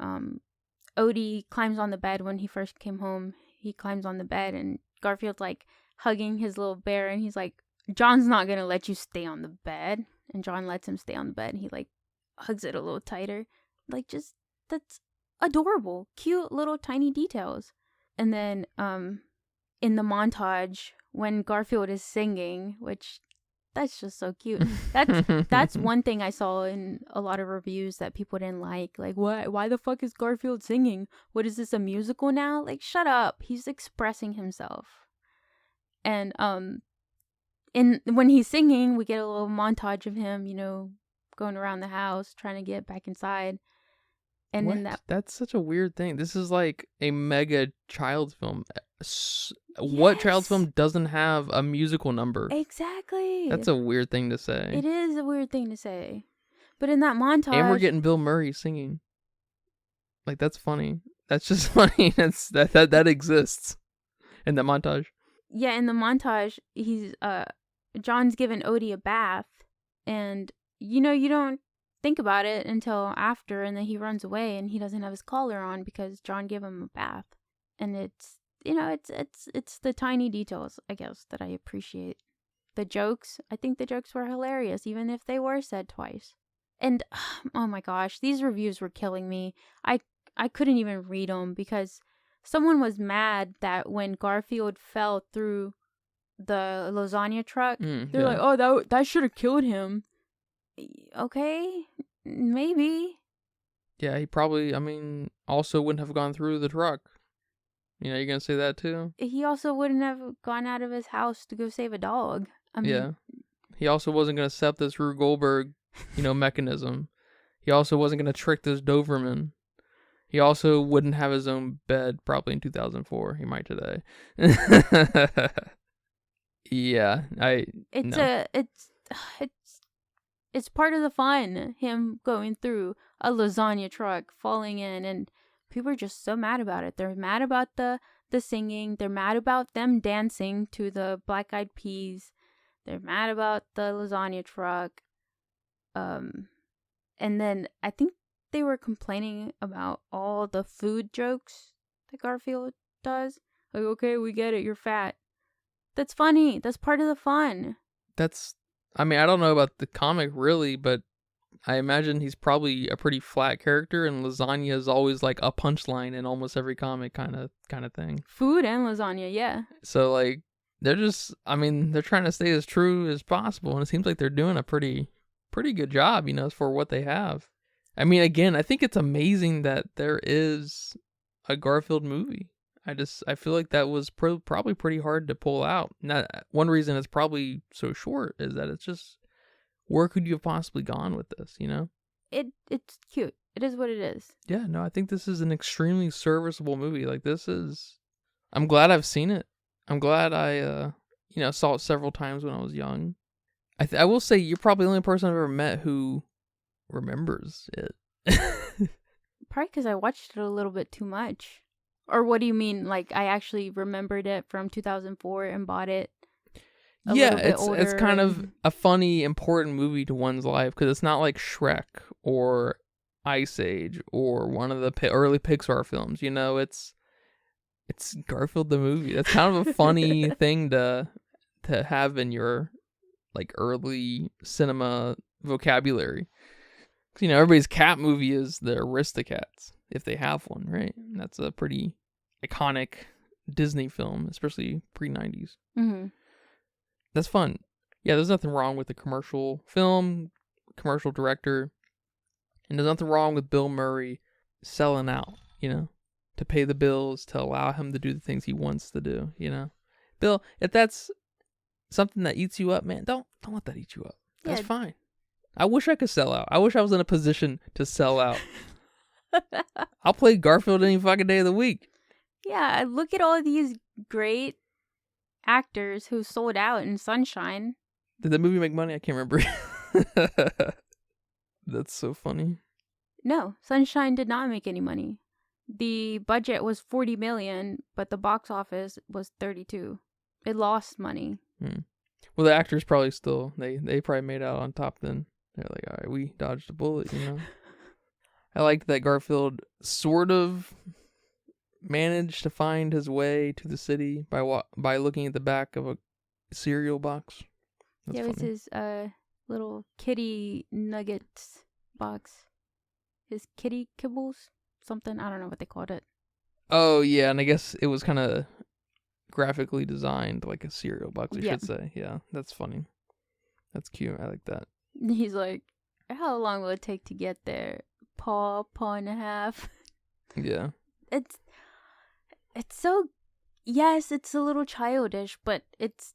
Odie climbs on the bed when he first came home. He climbs on the bed, and Garfield's like hugging his little bear, and he's like, John's not gonna let you stay on the bed. And John lets him stay on the bed, and he like hugs it a little tighter. Like, just, that's adorable, cute little tiny details. And then in the montage when Garfield is singing, which that's just so cute. That's one thing I saw in a lot of reviews that people didn't like. Like, why the fuck is Garfield singing? What is this, a musical now? Like, shut up. He's expressing himself. And when he's singing, we get a little montage of him, you know, going around the house trying to get back inside. And then that's such a weird thing. This is like a mega child's film. What child's film doesn't have a musical number? Exactly. That's a weird thing to say. It is a weird thing to say. But in that montage, and we're getting Bill Murray singing. Like, that's funny. That's just funny. That exists in the montage. Yeah, in the montage, he's John's giving Odie a bath, and you know, you don't think about it until after, and then he runs away and he doesn't have his collar on because John gave him a bath. And it's, you know, it's the tiny details, I guess, that I appreciate. The jokes, I think the jokes were hilarious, even if they were said twice. And oh my gosh, these reviews were killing me. I I couldn't even read them because someone was mad that when Garfield fell through the lasagna truck, they're like, oh, that should have killed him. Okay, maybe. Yeah, he probably, also wouldn't have gone through the truck. You going to say that too? He also wouldn't have gone out of his house to go save a dog. Yeah. He also wasn't going to accept this Rube Goldberg, mechanism. He also wasn't going to trick this Doberman. He also wouldn't have his own bed probably in 2004. He might today. Yeah, it's part of the fun, him going through a lasagna truck, falling in, and people are just so mad about it. They're mad about the singing. They're mad about them dancing to the Black Eyed Peas. They're mad about the lasagna truck. And then I think they were complaining about all the food jokes that Garfield does. Like, okay, we get it, you're fat. That's funny. That's part of the fun. I don't know about the comic really, but I imagine he's probably a pretty flat character, and lasagna is always like a punchline in almost every comic kind of thing. Food and lasagna, yeah. So like they're just, they're trying to stay as true as possible, and it seems like they're doing a pretty good job, for what they have. Again, I think it's amazing that there is a Garfield movie. I feel like that was probably pretty hard to pull out. Now, one reason it's probably so short is that it's just, where could you have possibly gone with this, It's cute. It is what it is. Yeah, no, I think this is an extremely serviceable movie. Like, I'm glad I've seen it. I'm glad I, saw it several times when I was young. I will say you're probably the only person I've ever met who remembers it. Probably because I watched it a little bit too much. Or what do you mean? Like, I actually remembered it from 2004 and bought it a little bit older. It's kind of a funny, important movie to one's life, because it's not like Shrek or Ice Age or one of the early Pixar films. It's Garfield the movie. That's kind of a funny thing to have in your like early cinema vocabulary. 'Cause, everybody's cat movie is the Aristocats, if they have one, right? And that's a pretty iconic Disney film, especially pre-90s. Mm-hmm. That's fun. Yeah, there's nothing wrong with the commercial film, commercial director, and there's nothing wrong with Bill Murray selling out, to pay the bills, to allow him to do the things he wants to do, Bill, if that's something that eats you up, man, don't let that eat you up. That's fine. I wish I could sell out. I wish I was in a position to sell out. I'll play Garfield any fucking day of the week. Yeah, look at all these great actors who sold out in Sunshine. Did the movie make money? I can't remember. That's so funny. No, Sunshine did not make any money. The budget was $40 million, but the box office was $32. It lost money. Well, the actors probably still, they probably made out on top then. They're like, all right, we dodged a bullet, I liked that Garfield sort of managed to find his way to the city by looking at the back of a cereal box. That's funny. It was his little kitty nuggets box. His kitty kibbles? Something. I don't know what they called it. Oh, yeah, and I guess it was kind of graphically designed like a cereal box, I should say. Yeah, that's funny. That's cute. I like that. He's like, how long will it take to get there? Paw and a half. Yeah. It's so, yes, it's a little childish, but it's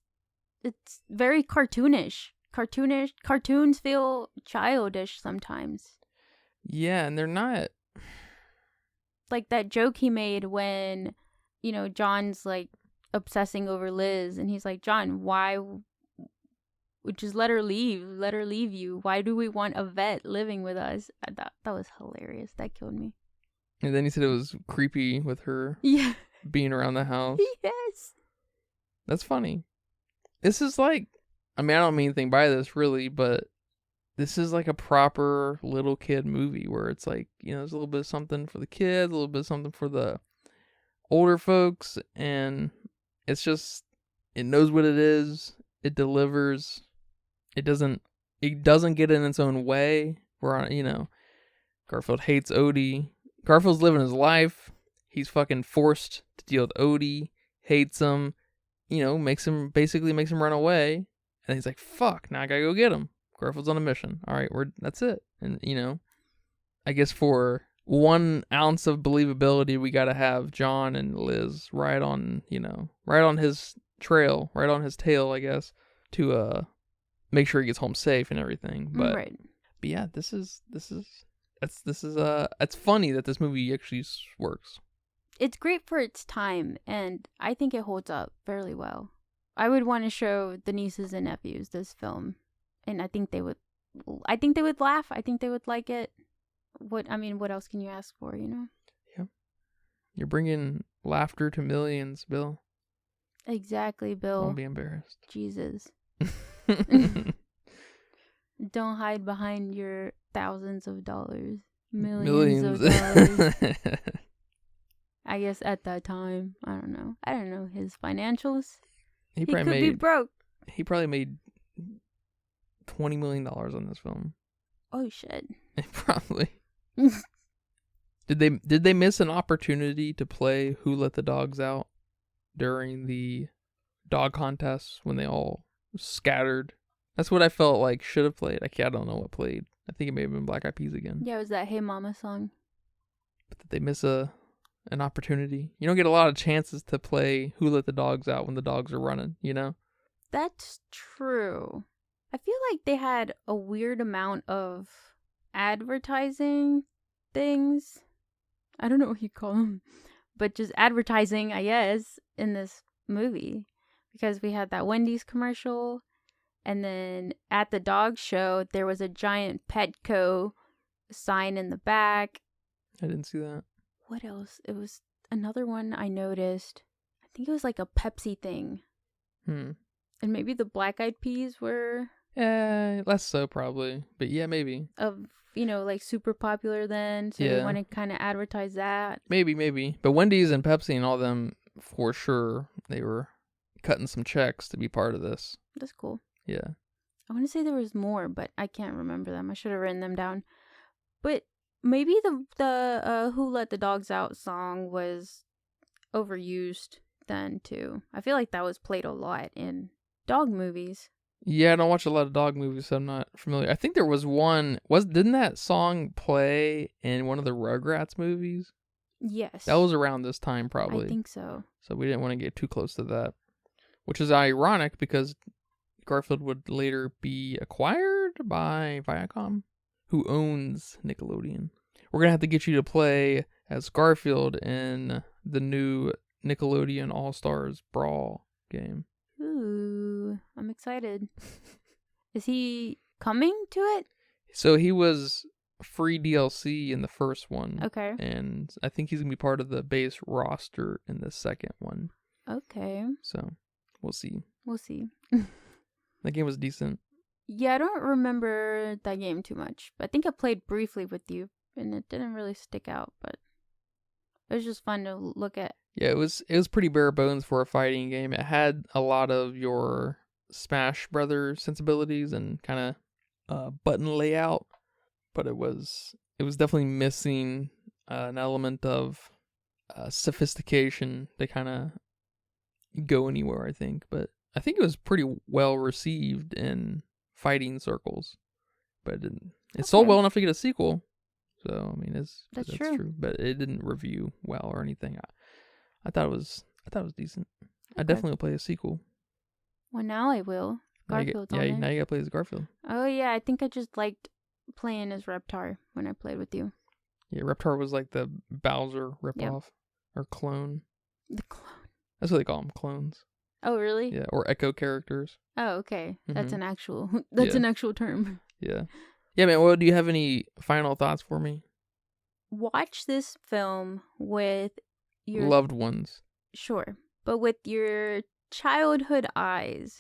very cartoonish. Cartoons feel childish sometimes. Yeah, and they're not. Like that joke he made when, John's like obsessing over Liz, and he's like, John, why? Just let her leave you. Why do we want a vet living with us? That was hilarious. That killed me. And then he said it was creepy with her being around the house. Yes. That's funny. This is like, I don't mean anything by this really, but this is like a proper little kid movie where it's like, there's a little bit of something for the kids, a little bit of something for the older folks, and it's just, it knows what it is. It delivers. It doesn't get in its own way. Where, Garfield hates Odie Garfield's living his life. He's fucking forced to deal with Odie, hates him, makes him run away. And he's like, fuck, now I gotta go get him. Garfield's on a mission. All right, that's it. And, I guess for 1 ounce of believability, we gotta have John and Liz right on his trail, right on his tail, I guess, to make sure he gets home safe and everything. But, right. But yeah, it's funny that this movie actually works. It's great for its time, and I think it holds up fairly well. I would want to show the nieces and nephews this film, and I think they would laugh. I think they would like it. What else can you ask for, Yeah. You're bringing laughter to millions, Bill. Exactly, Bill. Don't be embarrassed. Jesus. Don't hide behind your thousands of dollars. Millions. Of dollars. I guess at that time, I don't know his financials. He could be broke. He probably made $20 million on this film. Oh shit. Probably. Did they miss an opportunity to play Who Let the Dogs Out during the dog contests when they all scattered? That's what I felt like should have played. I don't know what played. I think it may have been Black Eyed Peas again. Yeah, it was that Hey Mama song. But did they miss an opportunity? You don't get a lot of chances to play Who Let the Dogs Out when the dogs are running, That's true. I feel like they had a weird amount of advertising things. I don't know what you call them, but just advertising, I guess, in this movie. Because we had that Wendy's commercial, and then at the dog show, there was a giant Petco sign in the back. I didn't see that. What else? It was another one I noticed. I think it was like a Pepsi thing. And maybe the Black Eyed Peas were... less so probably. But yeah, maybe. Like super popular then. So they want to kind of advertise that. Maybe. But Wendy's and Pepsi and all them, for sure, they were cutting some checks to be part of this. That's cool. Yeah. I want to say there was more, but I can't remember them. I should have written them down. But maybe the Who Let the Dogs Out song was overused then too. I feel like that was played a lot in dog movies. Yeah, I don't watch a lot of dog movies, so I'm not familiar. I think there was one. Didn't that song play in one of the Rugrats movies? Yes. That was around this time, probably. I think so. So we didn't want to get too close to that. Which is ironic because Garfield would later be acquired by Viacom, who owns Nickelodeon. We're going to have to get you to play as Garfield in the new Nickelodeon All-Stars Brawl game. Ooh, I'm excited. Is he coming to it? So he was free DLC in the first one. Okay. And I think he's going to be part of the base roster in the second one. Okay. So we'll see. That game was decent. Yeah, I don't remember that game too much. I think I played briefly with you, and it didn't really stick out, but it was just fun to look at. Yeah, it was pretty bare bones for a fighting game. It had a lot of your Smash Brothers sensibilities and kind of button layout, but it was definitely missing an element of sophistication to kind of go anywhere, I think. But I think it was pretty well received in fighting circles, but it didn't. It sold well enough to get a sequel. So I mean, that's true. But it didn't review well or anything. I thought it was decent. Okay. I definitely will play a sequel. Well, now I will. Garfield's on there. Now you gotta play as Garfield. Oh yeah, I think I just liked playing as Reptar when I played with you. Yeah, Reptar was like the Bowser ripoff or clone. The clone. That's what they call them, clones. Oh really? Yeah, or echo characters. Oh okay, that's an actual. That's an actual term. Yeah. Yeah, man. Well, do you have any final thoughts for me? Watch this film with your loved ones. Sure, but with your childhood eyes.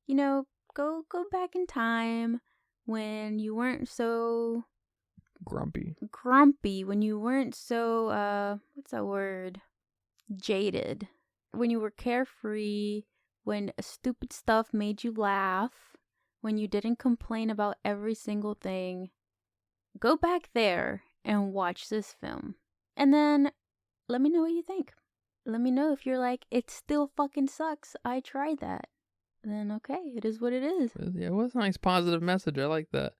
You know, go back in time when you weren't so grumpy. When you weren't so what's that word? Jaded. When you were carefree, when stupid stuff made you laugh, when you didn't complain about every single thing. Go back there and watch this film. And then let me know what you think. Let me know if you're like, it still fucking sucks. I tried that. Then okay, it is what it is. Yeah, it was a nice positive message. I like that.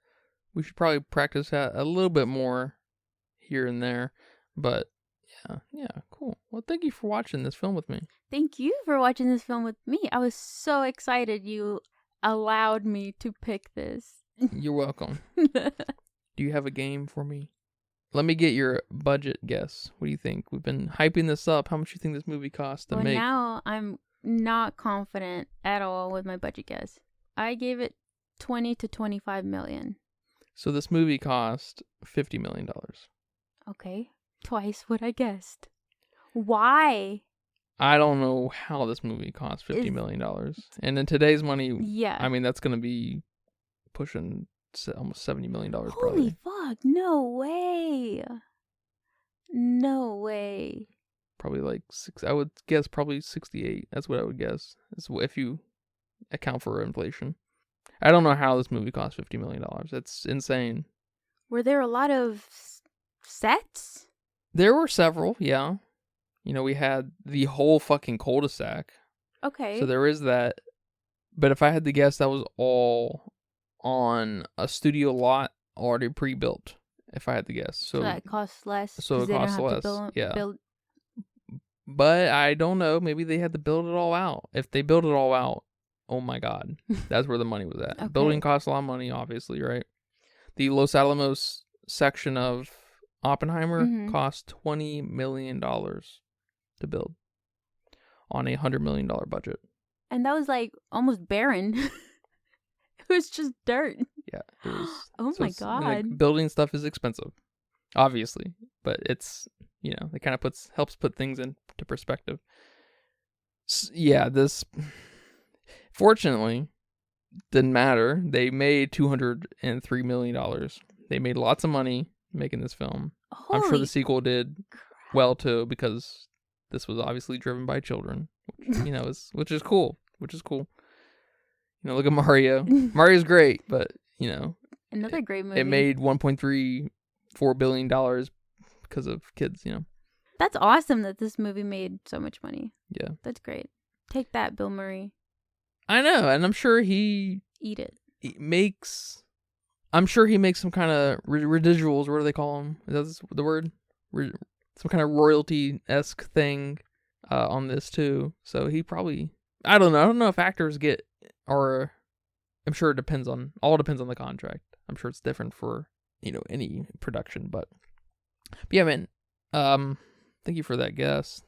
We should probably practice that a little bit more here and there. But yeah, cool. Well, thank you for watching this film with me. Thank you for watching this film with me. I was so excited you allowed me to pick this. You're welcome. Do you have a game for me? Let me get your budget guess. What do you think? We've been hyping this up. How much do you think this movie cost to make? Now I'm not confident at all with my budget guess. I gave it 20 to 25 million. So this movie cost $50 million. Okay. Twice what I guessed. Why? I don't know how this movie cost $50 million. And in today's money, I mean, that's going to be pushing almost $70 million Holy probably. Fuck, no way. No way. Probably like I would guess probably 68. That's what I would guess. If you account for inflation. I don't know how this movie cost $50 million. That's insane. Were there a lot of sets? There were several, yeah. You know, we had the whole fucking cul-de-sac. Okay. So there is that. But if I had to guess, that was all on a studio lot already pre-built, if I had to guess. So that costs less. So it costs less, build. But I don't know. Maybe they had to build it all out. If they built it all out, oh my God. That's where the money was at. Okay. Building costs a lot of money, obviously, right? The Los Alamos section of Oppenheimer cost $20 million to build on a $100 million budget. And that was like almost barren. It was just dirt. Yeah, it was. Oh my God. Like, building stuff is expensive, obviously, but it's, you know, it kind of helps put things into perspective. Yeah, this fortunately didn't matter. They made $203 million. They made lots of money making this film. I'm sure the sequel did well too, because this was obviously driven by children, which, you know, which is cool. You know, look at Mario. Mario's great, but, you know, another great movie. It made $1.34 billion because of kids, you know. That's awesome that this movie made so much money. Yeah. That's great. Take that, Bill Murray. I know, and I'm sure he makes some kind of residuals. What do they call them? Is that the word? Some kind of royalty-esque thing on this too. So he probably, I don't know if actors get, or I'm sure it depends on the contract. I'm sure it's different for, you know, any production, but yeah, man. Thank you for that guess.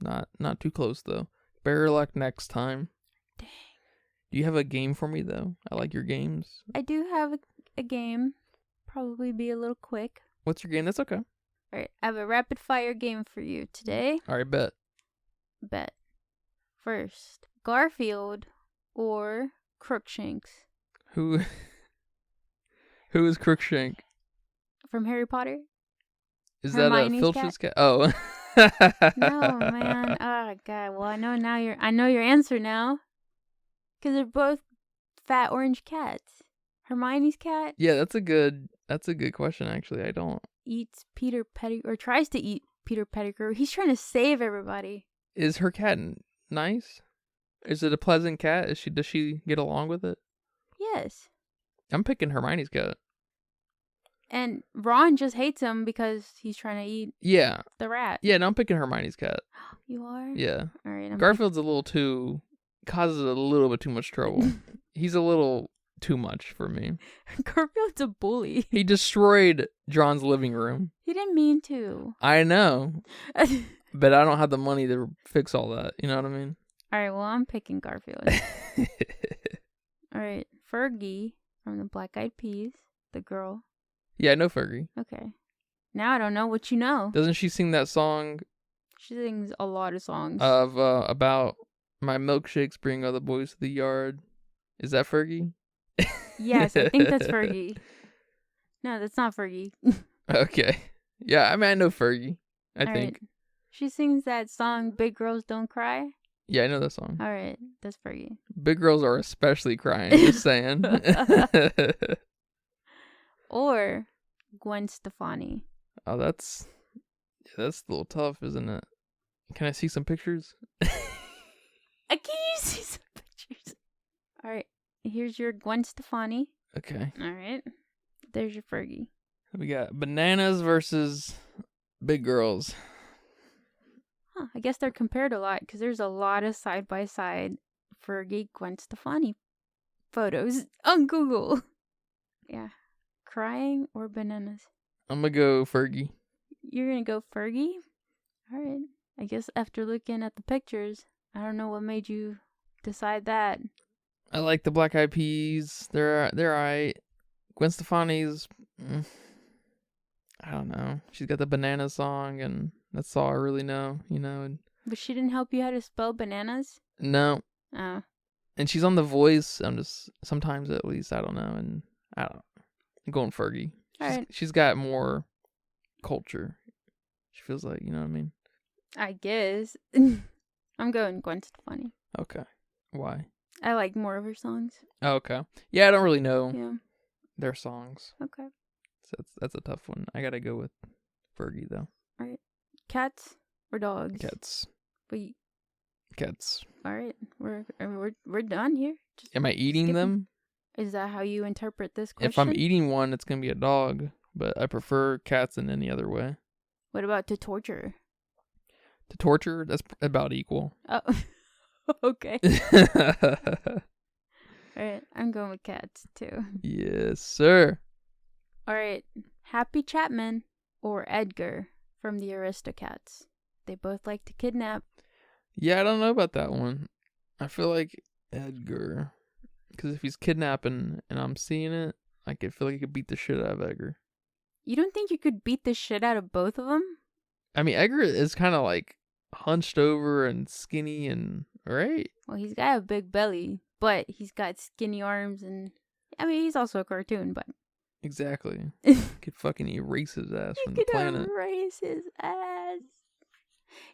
Not too close though. Better luck next time. Dang. Do you have a game for me though? I like your games. I do have a game. Probably be a little quick. What's your game? That's okay. All right, I have a rapid fire game for you today. All right, bet. First, Garfield or Crookshanks? Who is Crookshank? From Harry Potter? Is Hermione's that a Filch's cat? Oh. No, man. Oh God. Well, I know your answer now. Because they're both fat orange cats. Hermione's cat? Yeah, that's a good question actually. I don't. Eats Peter Pettigrew, or tries to eat Peter Pettigrew. He's trying to save everybody. Is her cat nice? Is it a pleasant cat? Does she get along with it? Yes. I'm picking Hermione's cat. And Ron just hates him because he's trying to eat the rat. Yeah, no, I'm picking Hermione's cat. You are? Yeah. All right. Garfield's causes a little bit too much trouble. He's a little too much for me. Garfield's a bully. He destroyed John's living room. He didn't mean to. I know. But I don't have the money to fix all that. You know what I mean? All right, well, I'm picking Garfield. All right, Fergie from the Black Eyed Peas, the girl. Yeah, I know Fergie. Okay. Now I don't know what you know. Doesn't she sing that song? She sings a lot of songs. Of about my milkshakes bring other boys to the yard. Is that Fergie? Yes, I think that's Fergie. No, that's not Fergie. Okay. Yeah, I mean, I know Fergie, I think. Right. She sings that song, Big Girls Don't Cry. Yeah, I know that song. All right, that's Fergie. Big girls are especially crying, just saying. Or Gwen Stefani. Oh, that's a little tough, isn't it? Can I see some pictures? Can you see some pictures? All right. Here's your Gwen Stefani. Okay. All right. There's your Fergie. We got bananas versus big girls. Huh, I guess they're compared a lot because there's a lot of side-by-side Fergie Gwen Stefani photos on Google. Yeah. Crying or bananas? I'm going to go Fergie. You're going to go Fergie? All right. I guess after looking at the pictures, I don't know what made you decide that. I like the Black Eyed Peas. They're alright. Gwen Stefani's, I don't know. She's got the banana song, and that's all I really know, you know. And but she didn't help you how to spell bananas? No. Oh. And she's on The Voice. I'm just, sometimes at least, I don't know. And I don't know. I'm going Fergie. She's got more culture. She feels like, you know what I mean? I guess. I'm going Gwen Stefani. Okay. Why? I like more of her songs. Oh, okay. Yeah, I don't really know their songs. Okay. So that's a tough one. I gotta go with Fergie though. All right. Cats or dogs? Cats. Cats. All right. We're done here. Am I eating them? Is that how you interpret this question? If I'm eating one, it's gonna be a dog, but I prefer cats in any other way. What about to torture? To torture, that's about equal. Oh. Okay. All right. I'm going with cats too. Yes, sir. All right. Happy Chapman or Edgar from the Aristocats? They both like to kidnap. Yeah, I don't know about that one. I feel like Edgar. Because if he's kidnapping and I'm seeing it, I could feel like I could beat the shit out of Edgar. You don't think you could beat the shit out of both of them? I mean, Edgar is kind of like hunched over and skinny and, right? Well, he's got a big belly, but he's got skinny arms and, I mean, he's also a cartoon, but. Exactly. Could fucking erase his ass from the planet. Erase his ass.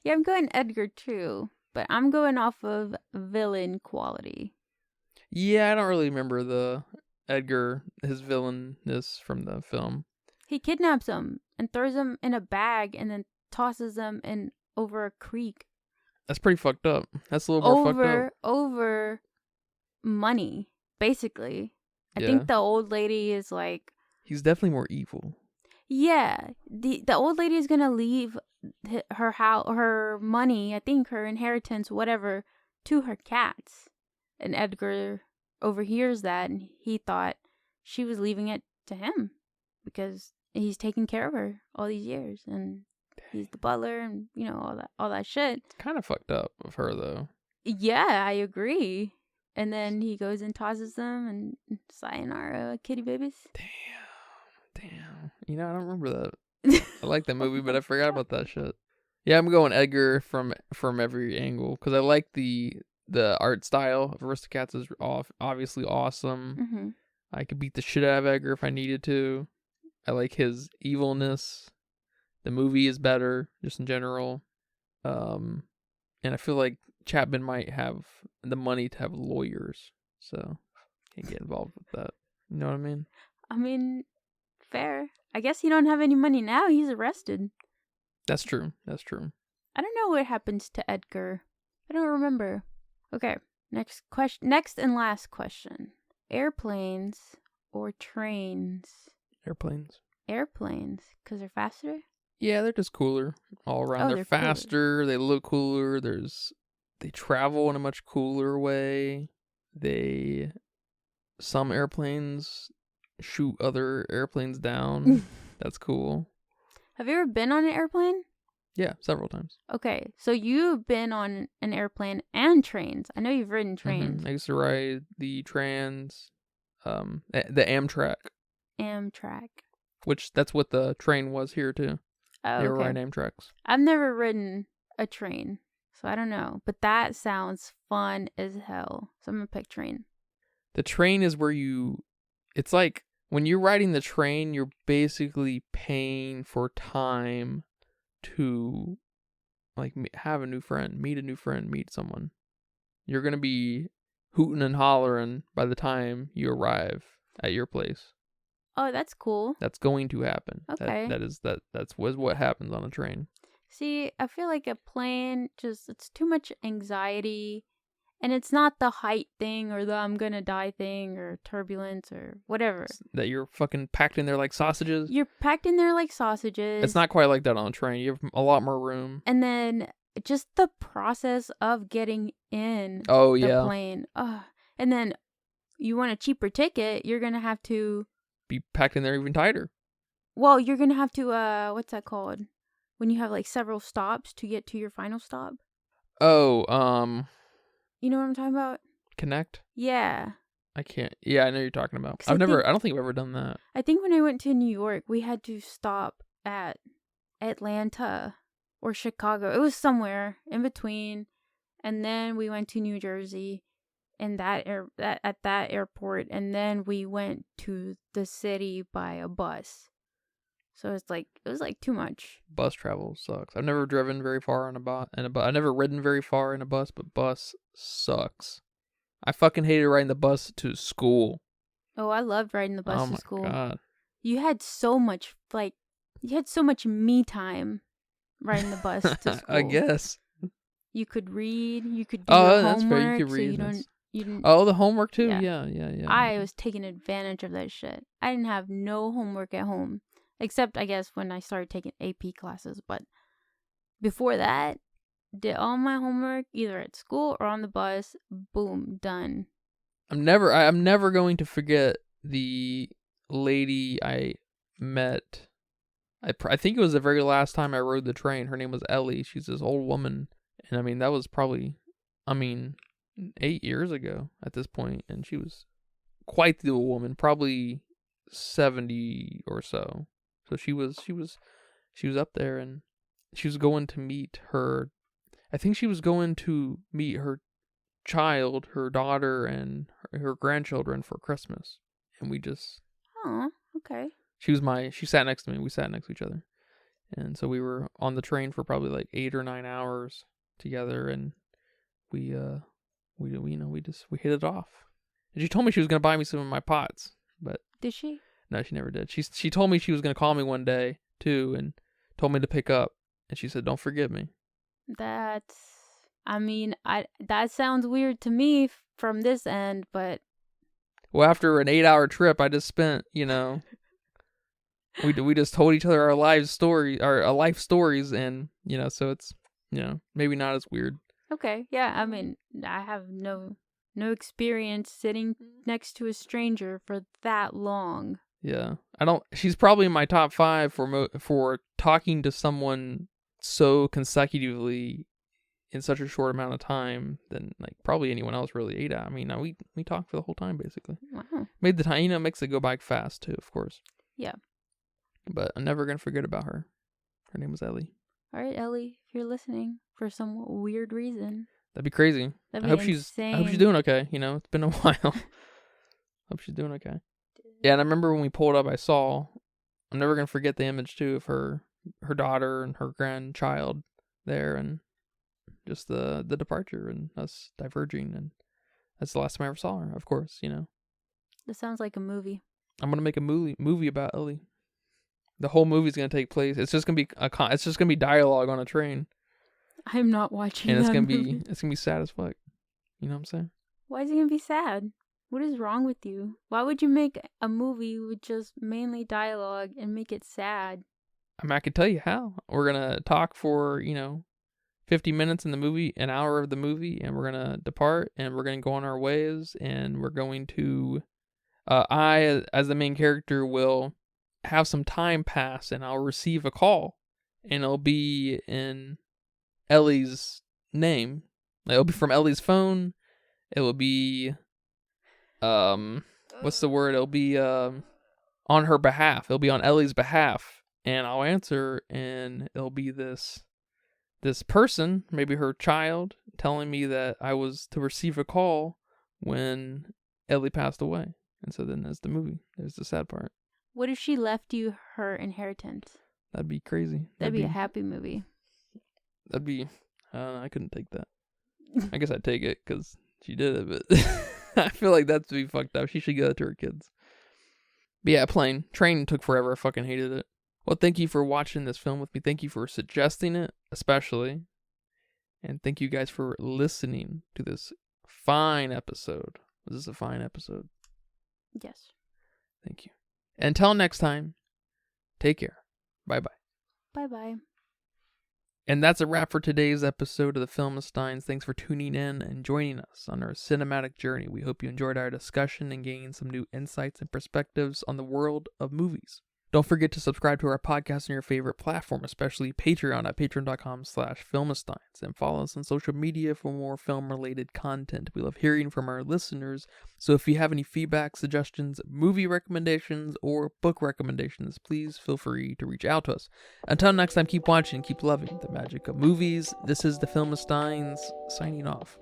Yeah, I'm going Edgar too, but I'm going off of villain quality. Yeah, I don't really remember the Edgar, his villainness from the film. He kidnaps him and throws him in a bag and then tosses them in over a creek. That's pretty fucked up. That's a little more fucked up. Over money, basically. I think the old lady is like... He's definitely more evil. Yeah. The old lady is going to leave her money, I think her inheritance, whatever, to her cats. And Edgar overhears that and he thought she was leaving it to him because he's taken care of her all these years and he's the butler and, you know, all that shit. It's kind of fucked up of her, though. Yeah, I agree. And then he goes and tosses them and sayonara, kitty babies. Damn. You know, I don't remember that. I like that movie, but I forgot about that shit. Yeah, I'm going Edgar from every angle because I like the art style of Aristocats is obviously awesome. Mm-hmm. I could beat the shit out of Edgar if I needed to. I like his evilness. The movie is better, just in general. And I feel like Chapman might have the money to have lawyers, so can't get involved with that. You know what I mean? I mean, fair. I guess he don't have any money now. He's arrested. That's true. I don't know what happens to Edgar. I don't remember. Okay, next question. Next and last question. Airplanes or trains? Airplanes. Airplanes, because they're faster? Yeah, they're just cooler all around. They're faster. Cooler. They look cooler. They travel in a much cooler way. Some airplanes shoot other airplanes down. That's cool. Have you ever been on an airplane? Yeah, several times. Okay, so you've been on an airplane and trains. I know you've ridden trains. I used to ride the trans, the Amtrak. Amtrak. Which, that's what the train was here, too. Oh, they were riding Amtraks. I've never ridden a train, so I don't know. But that sounds fun as hell. So I'm going to pick train. The train is where it's like, when you're riding the train, you're basically paying for time to, like, have a new friend, meet someone. You're going to be hooting and hollering by the time you arrive at your place. Oh, that's cool. That's going to happen. Okay. That's what happens on a train. See, I feel like a plane it's too much anxiety, and it's not the height thing or the I'm gonna die thing or turbulence or whatever. That you're fucking packed in there like sausages. You're packed in there like sausages. It's not quite like that on a train. You have a lot more room. And then just the process of getting in the plane. And then you want a cheaper ticket, you're gonna have to be packed in there even tighter. Well, you're gonna have to what's that called? When you have like several stops to get to your final stop. Oh, you know what I'm talking about? Connect? Yeah. I can't. Yeah, I know you're talking about. I don't think I've ever done that. I think when I went to New York, we had to stop at Atlanta or Chicago. It was somewhere in between. And then we went to New Jersey at that airport, and then we went to the city by a bus. So it was like too much. Bus travel sucks. I've never driven very far on a bus. I've never ridden very far in a bus, but bus sucks. I fucking hated riding the bus to school. Oh, I loved riding the bus to school. Oh my god. You had so much me time riding the bus to school. I guess. You could read, you could do your homework. That's fair. You could read. So you didn't. Oh, the homework too? Yeah. I was taking advantage of that shit. I didn't have no homework at home. Except, I guess, when I started taking AP classes. But before that, did all my homework either at school or on the bus. Boom, done. I'm never going to forget the lady I met. I think it was the very last time I rode the train. Her name was Ellie. She's this old woman. And, I mean, that was probably, 8 years ago at this point. And she was quite the old woman. Probably 70 or so. So she was up there, and she was going to meet her. I think she was going to meet her child, her daughter, and her grandchildren for Christmas. And we just. Oh, okay. She sat next to me. We sat next to each other, and so we were on the train for probably like 8 or 9 hours together, and we hit it off. And she told me she was gonna buy me some of my pots, but did she? No, she never did. She told me she was going to call me one day, too, and told me to pick up. And she said, don't forget me. That sounds weird to me from this end, but... Well, after an 8-hour trip I just spent, we just told each other our life stories, and, so it's, maybe not as weird. Okay, yeah, I have no experience sitting next to a stranger for that long. Yeah, she's probably in my top 5 for talking to someone so consecutively in such a short amount of time than like probably anyone else really. Ada, we talked for the whole time basically. Wow. Made the time, makes it go by fast too, of course. Yeah. But I'm never gonna forget about her. Her name was Ellie. All right, Ellie, if you're listening for some weird reason. That'd be crazy. I hope she's doing okay. It's been a while. Hope she's doing okay. Yeah, and I remember when we pulled up, I'm never going to forget the image, too, of her daughter and her grandchild there, and just the departure and us diverging, and that's the last time I ever saw her, of course, This sounds like a movie. I'm going to make a movie about Ellie. The whole movie's going to take place. It's just going to be dialogue on a train. I'm not watching and that it's movie. It's going to be sad as fuck. You know what I'm saying? Why is it going to be sad? What is wrong with you? Why would you make a movie with just mainly dialogue and make it sad? I can tell you how. We're going to talk for, 50 minutes in the movie, an hour of the movie, and we're going to depart, and we're going to go on our ways, and we're going to, I, as the main character, will have some time pass, and I'll receive a call, and it'll be in Ellie's name. It'll be from Ellie's phone. It will be... what's the word? It'll be on her behalf. It'll be on Ellie's behalf, and I'll answer, and it'll be this person, maybe her child, telling me that I was to receive a call when Ellie passed away. And so then there's the movie. There's the sad part. What if she left you her inheritance? That'd be crazy. That'd be a happy movie. That'd be... I couldn't take that. I guess I'd take it because she did it, but... I feel like that's to be fucked up. She should give it to her kids. But yeah, plane. Train took forever. I fucking hated it. Well, thank you for watching this film with me. Thank you for suggesting it, especially. And thank you guys for listening to this fine episode. Was this a fine episode? Yes. Thank you. Until next time, take care. Bye-bye. Bye-bye. And that's a wrap for today's episode of the Filmsteins. Thanks for tuning in and joining us on our cinematic journey. We hope you enjoyed our discussion and gained some new insights and perspectives on the world of movies. Don't forget to subscribe to our podcast on your favorite platform, especially Patreon at patreon.com/filmsteins, and follow us on social media for more film-related content. We love hearing from our listeners, so if you have any feedback, suggestions, movie recommendations, or book recommendations, please feel free to reach out to us. Until next time, keep watching, keep loving the magic of movies. This is the Filmsteins signing off.